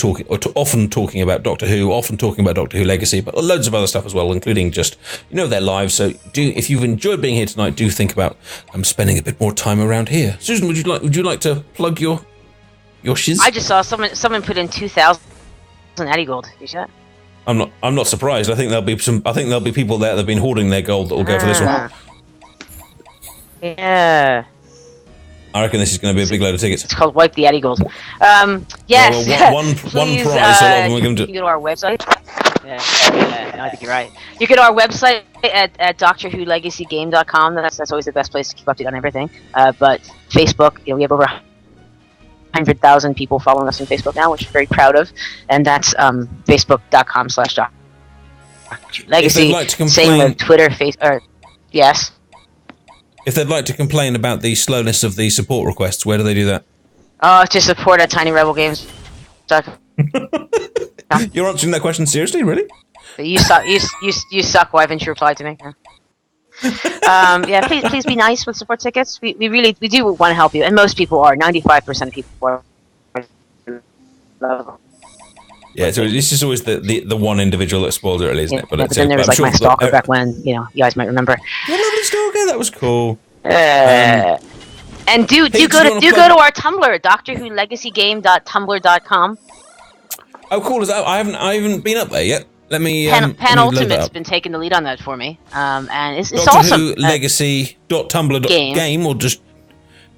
often talking about Doctor Who, often talking about Doctor Who Legacy, but loads of other stuff as well, including just their lives. So if you've enjoyed being here tonight, do think about spending a bit more time around here. Susan, would you like to plug your shiz? I just saw someone put in 2,000 Addy Gold. Did you see that? I'm not surprised. I think there'll be people there that have been hoarding their gold that will go for this one. Yeah. I reckon this is going to be a big load of tickets. It's called Wipe the Addy Gold. Yes. Well, one prize, a lot of them are going to. You go to our website. Yeah, I think you're right. You go to our website at DoctorWhoLegacyGame.com. That's always the best place to keep updated on everything. But Facebook, we have over 100,000 people following us on Facebook now, which we're very proud of, and that's Facebook.com/DoctorWhoLegacy. Like to complain, same with Twitter, yes. If they'd like to complain about the slowness of the support requests, where do they do that? To support at tinyrebelgames.com. You're answering that question seriously, really? You suck. You suck. Why haven't you replied to me? Yeah. Please be nice with support tickets. We do want to help you, and most people are. 95% of people are. Yeah, so this is always the one individual that spoiled it, really, isn't it? But then there was like my stalker back when, you guys might remember. Yeah, lovely stalker, that was cool. And do go to our Tumblr, DoctorWhoLegacyGame.tumblr.com. Oh, cool! I haven't been up there yet. Let me. Pan Ultimate's been taking the lead on that for me, and it's Doctor awesome. Who Legacy.tumblr.game or just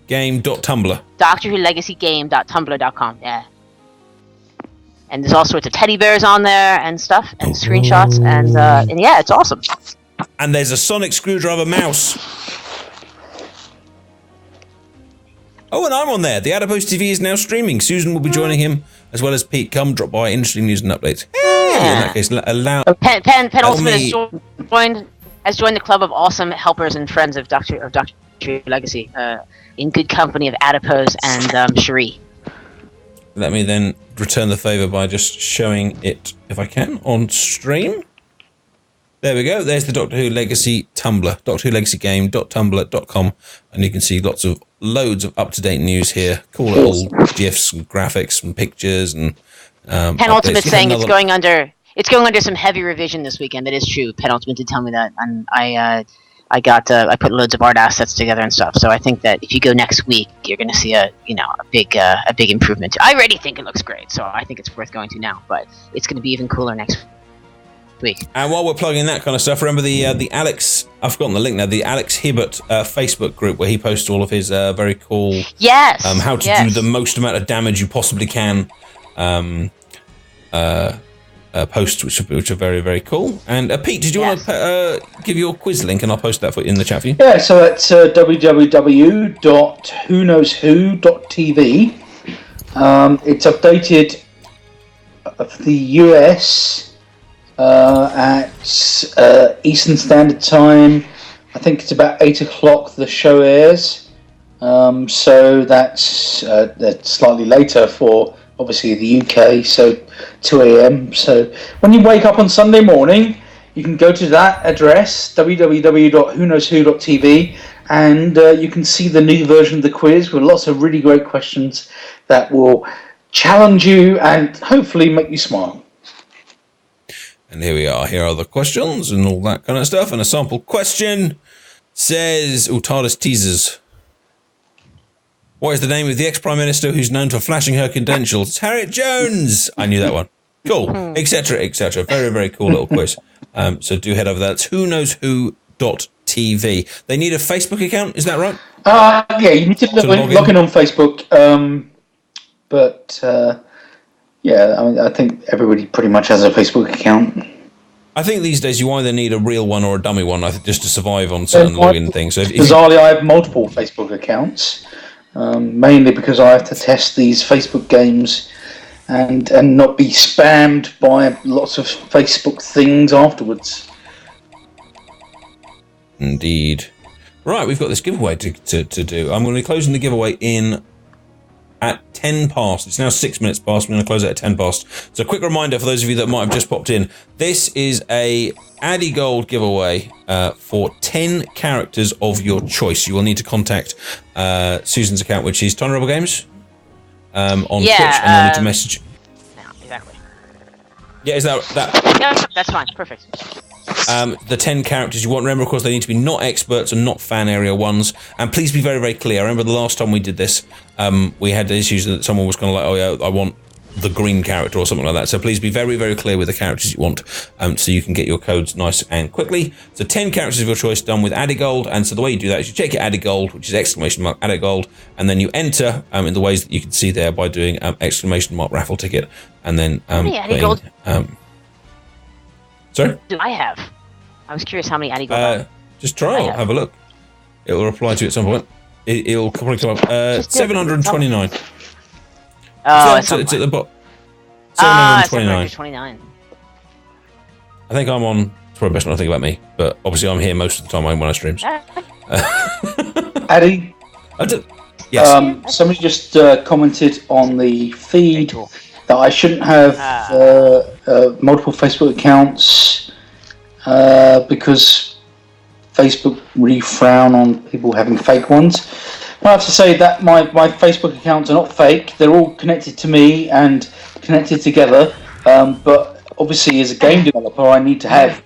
game.tumblr. DoctorWhoLegacyGame.tumblr.com. Yeah. And there's all sorts of teddy bears on there and stuff, and screenshots, and yeah, it's awesome. And there's a sonic screwdriver mouse. Oh, and I'm on there. The Adipose TV is now streaming. Susan will be joining him, as well as Pete. Come drop by. Interesting news and updates. Hey, in that case, allow. Pen Ultimate has joined the club of awesome helpers and friends of Doctor Legacy, in good company of Adipose and Cherie. Let me then return the favor by just showing it, if I can, on stream. There we go. There's the Doctor Who Legacy Tumblr, DoctorWhoLegacyGame.tumblr.com, and you can see loads of up-to-date news here. Cool little GIFs and graphics and pictures and Penultimate saying it's going under some heavy revision this weekend. That is true. Penultimate did tell me that, and I put loads of art assets together and stuff. So I think that if you go next week, you're going to see a big improvement. I already think it looks great, so I think it's worth going to now. But it's going to be even cooler next week. And while we're plugging that kind of stuff, remember the Alex, I've forgotten the link now, the Alex Hibbert Facebook group where he posts all of his very cool how to do the most amount of damage you possibly can posts, which are very, very cool. And Pete, did you want to give your quiz link, and I'll post that in the chat for you? Yeah, so that's www.whoknowswho.tv. It's updated for the US at Eastern Standard Time. I think it's about 8 o'clock the show airs. So that's slightly later for obviously the UK, so 2 a.m. So when you wake up on Sunday morning, you can go to that address, www.whoknowswho.tv, and you can see the new version of the quiz with lots of really great questions that will challenge you and hopefully make you smile. And here we are. Here are the questions and all that kind of stuff. And a sample question says, TARDIS teasers. What is the name of the ex-Prime Minister who's known for flashing her credentials? It's Harriet Jones. I knew that one. Cool. Etc. etc. Very, very cool little quiz. So do head over there. It's whoknowswho.tv. They need a Facebook account. Is that right? Yeah, you need to log in on Facebook. Yeah, I mean, I think everybody pretty much has a Facebook account. I think these days you either need a real one or a dummy one, I think, just to survive on certain login things. So bizarrely, I have multiple Facebook accounts, mainly because I have to test these Facebook games and not be spammed by lots of Facebook things afterwards. Indeed. Right, we've got this giveaway to do. I'm going to be closing the giveaway at 10 past. It's now 6 minutes past. I'm going to close it at 10 past. So a quick reminder for those of you that might have just popped in. This is a Addy Gold giveaway for 10 characters of your choice. You will need to contact Susan's account, which is Tiny Rebel Games, on Twitch, and you'll need to message. Yeah, exactly. Yeah, is that? Yeah, that's fine. Perfect. The 10 characters you want. Remember, of course, they need to be not experts and not fan area ones. And please be very, very clear. I remember the last time we did this, we had issues that someone was kind of like, oh yeah, I want the green character or something like that. So please be very, very clear with the characters you want, so you can get your codes nice and quickly. So 10 characters of your choice done with Addy Gold. And so the way you do that is you check your Addy Gold, which is exclamation mark Addy Gold, and then you enter in the ways that you can see there by doing exclamation mark raffle ticket, and then Addy Gold. Sorry? Do I have? I was curious how many Addy Gold just try it. Have a look. It will reply to you at some point. It'll probably come up. 729. Oh, it's at the bottom. 729. 729. I think I'm on. It's probably best not to think about me, but obviously I'm here most of the time when I stream. Addy? Yes. Somebody just commented on the feed that I shouldn't have multiple Facebook accounts because Facebook really frown on people having fake ones. I have to say that my Facebook accounts are not fake. They're all connected to me and connected together. But obviously, as a game developer, I need to have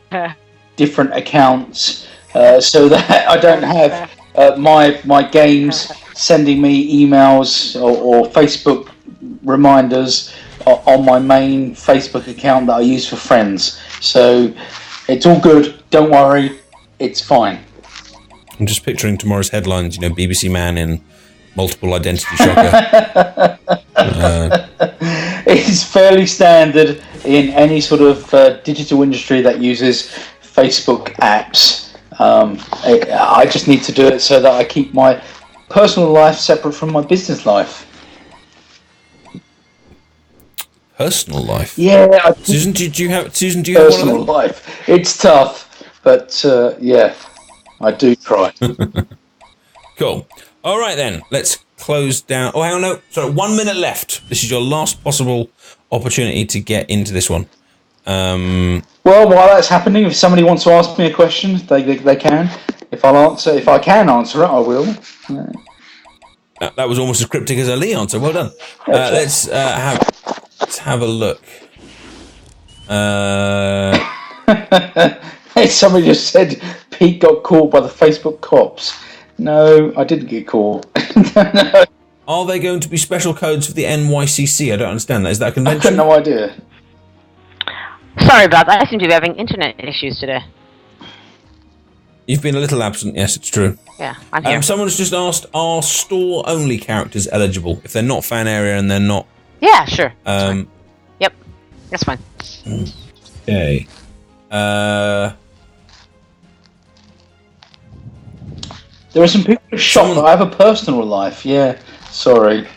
different accounts so that I don't have my games sending me emails or Facebook reminders on my main Facebook account that I use for friends. So it's all good. Don't worry. It's fine. I'm just picturing tomorrow's headlines, BBC Man in multiple identity shocker. It's fairly standard in any sort of digital industry that uses Facebook apps. I just need to do it so that I keep my personal life separate from my business life. Personal life? Yeah. Susan, do you have personal one of them? life? It's tough, but yeah, I do try. Cool. All right, then. Let's close down. Oh, hang on. No. Sorry, 1 minute left. This is your last possible opportunity to get into this one. Well, while that's happening, if somebody wants to ask me a question, they can. If I can answer it, I will. That was almost as cryptic as a Lee answer. Well done. Let's have a look. Somebody just said Pete got caught by the Facebook cops. No, I didn't get caught. No. Are there going to be special codes for the NYCC? I don't understand that. Is that a I've convention? got no idea. Sorry about that. I seem to be having internet issues today. You've been a little absent. Yes, it's true. Yeah, I'm here. Someone's just asked, are store-only characters eligible if they're not fan area and they're not... Yeah, sure. Yep, that's fine. Okay. There are some people shocked that I have a personal life. Yeah, sorry.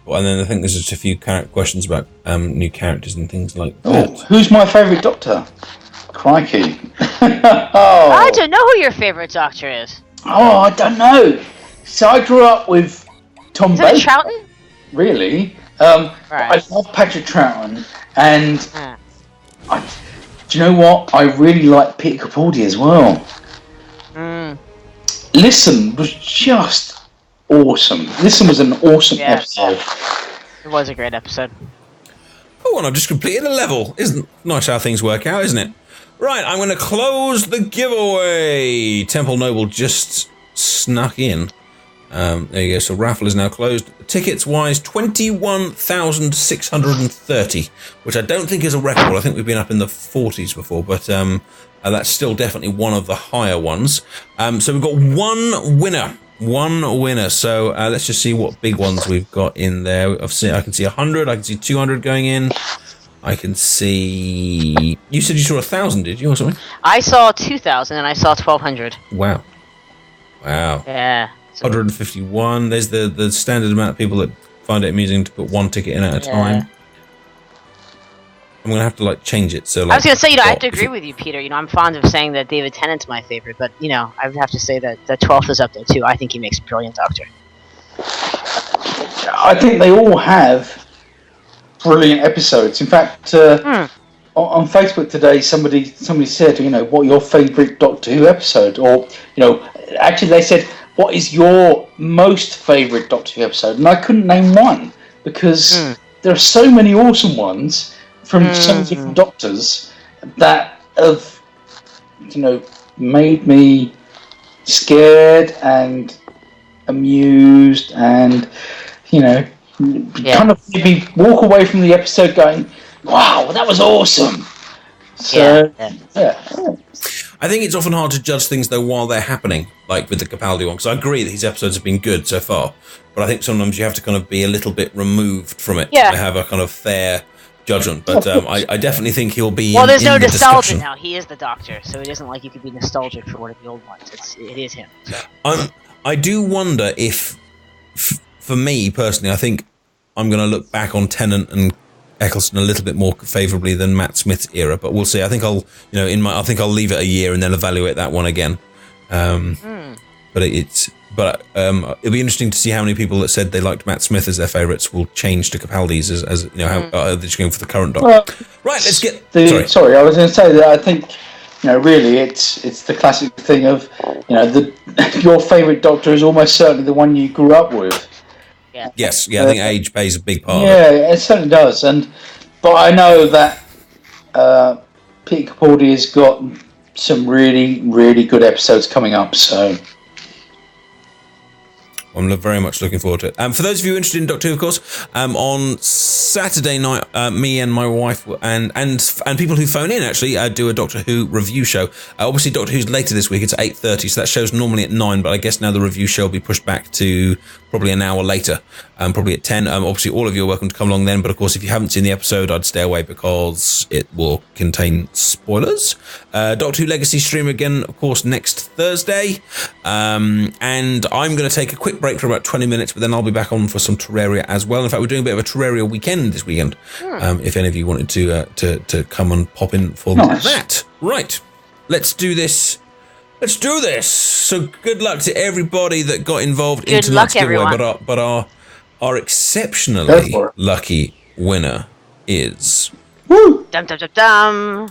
Well, and then I think there's just a few questions about new characters and things like Oh, that. who's my favourite Doctor? Crikey. I don't know who your favourite Doctor is. Oh, I don't know. So I grew up with Tom Is it Baker. Troughton? Really? Right. I love Patrick Troughton, and do you know what? I really like Peter Capaldi as well. Listen was just awesome. Listen was an awesome episode. It was a great episode. Oh, and I've just completed a level. Isn't nice how things work out, isn't it? Right, I'm going to close the giveaway. Temple Noble just snuck in. There you go. So Raffle is now closed. Tickets-wise, 21,630, which I don't think is a record. I think we've been up in the 40s before, but that's still definitely one of the higher ones. So we've got one winner. So let's just see what big ones we've got in there. I can see 100. I can see 200 going in. I can see... You said you saw 1,000, did you, or something? I saw 2,000 and I saw 1,200. Wow. Yeah. 151. There's the standard amount of people that find it amusing to put one ticket in at a time. I'm gonna have to change it. So I was gonna say, I have to agree with you, Peter. I'm fond of saying that David Tennant's my favorite, but I would have to say that the 12th is up there too. I think he makes a brilliant Doctor. I think they all have brilliant episodes. In fact, on Facebook today, somebody said, what your favourite Doctor Who episode, or actually they said, what is your most favourite Doctor Who episode? And I couldn't name one because there are so many awesome ones from so many different Doctors that have, made me scared and amused and, kind of made me walk away from the episode going, wow, that was awesome. So, yeah. I think it's often hard to judge things, though, while they're happening, like with the Capaldi one, because I agree that his episodes have been good so far, but I think sometimes you have to kind of be a little bit removed from it to have a kind of fair judgment. But I definitely think he'll be there's no the nostalgia discussion. now. He is the Doctor, so it isn't like you could be nostalgic for one of the old ones. It is him. So. I do wonder if, for me personally, I think I'm going to look back on Tennant and Eccleston a little bit more favourably than Matt Smith's era, but we'll see. I think I'll leave it a year and then evaluate that one again. But But it'll be interesting to see how many people that said they liked Matt Smith as their favourites will change to Capaldi's as you know, how they're just going for the current Doctor. Well, Right, let's get... Sorry, I was going to say that I think, really it's the classic thing of, your favourite Doctor is almost certainly the one you grew up with. Yeah. Yes, I think age plays a big part of it. Yeah, it certainly does. But I know that Peter Capaldi has got some really, really good episodes coming up, so... I'm very much looking forward to it. For those of you interested in Doctor Who, of course, on Saturday night, me and my wife and people who phone in actually do a Doctor Who review show. Obviously, Doctor Who's later this week. It's at 8:30, so that show's normally at 9, but I guess now the review show will be pushed back to probably an hour later, probably at 10. Obviously, all of you are welcome to come along then, but of course, if you haven't seen the episode, I'd stay away because it will contain spoilers. Doctor Who Legacy stream again, of course, next Thursday, and I'm going to take a quick break for about 20 minutes, but then I'll be back on for some Terraria as well. In fact, we're doing a bit of a Terraria weekend this weekend. If any of you wanted to come and pop in for that. Right, let's do this. Let's do this. So good luck to everybody that got involved in tonight's giveaway. But our exceptionally lucky winner is Dum dum dum dum.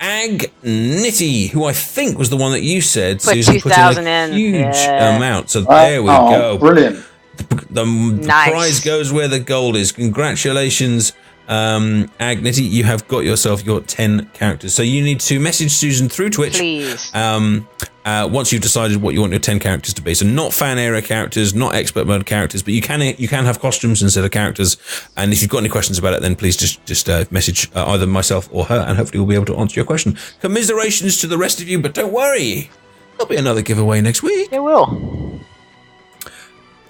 Agnitty, who I think was the one that you said, Put Susan, put in a huge amount. So there we go. Brilliant. The prize goes where the gold is. Congratulations, Agnitty. You have got yourself your 10 characters. So you need to message Susan through Twitch. Please. Once you've decided what you want your 10 characters to be. So not fan area characters, not expert mode characters, but you can have costumes instead of characters. And if you've got any questions about it, then please just message either myself or her, and hopefully we'll be able to answer your question. Commiserations to the rest of you, but don't worry, there'll be another giveaway next week. There will.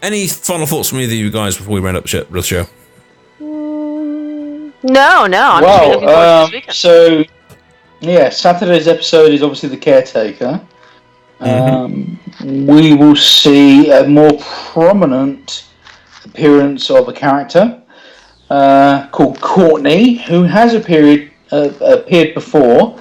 Any final thoughts from either of you guys before we round up the show? No. I'm just really looking forward to this weekend. So, Saturday's episode is obviously The Caretaker. We will see a more prominent appearance of a character called Courtney, who has appeared before,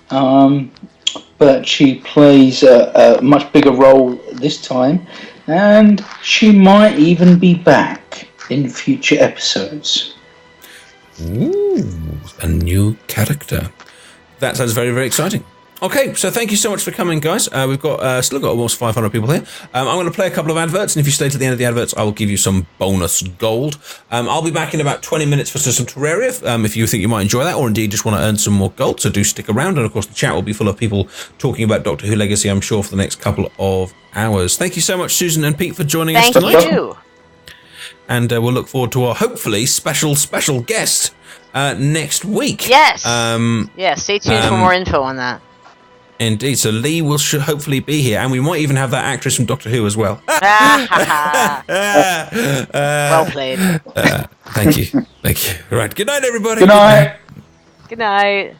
but she plays a much bigger role this time, and she might even be back in future episodes. Ooh, a new character. That sounds very, very exciting. Okay, so thank you so much for coming, guys. We've got still got almost 500 people here. I'm going to play a couple of adverts, and if you stay to the end of the adverts, I will give you some bonus gold. I'll be back in about 20 minutes for some Terraria, if you think you might enjoy that, or indeed just want to earn some more gold, so do stick around. And of course, the chat will be full of people talking about Doctor Who Legacy, I'm sure, for the next couple of hours. Thank you so much, Susan and Pete, for joining us tonight. Thank you. And we'll look forward to our hopefully special guest next week. Yes. Stay tuned for more info on that. Indeed. So Lee will hopefully be here, and we might even have that actress from Doctor Who as well. Well played. Thank you. Right. Good night, everybody. Good night. Good night.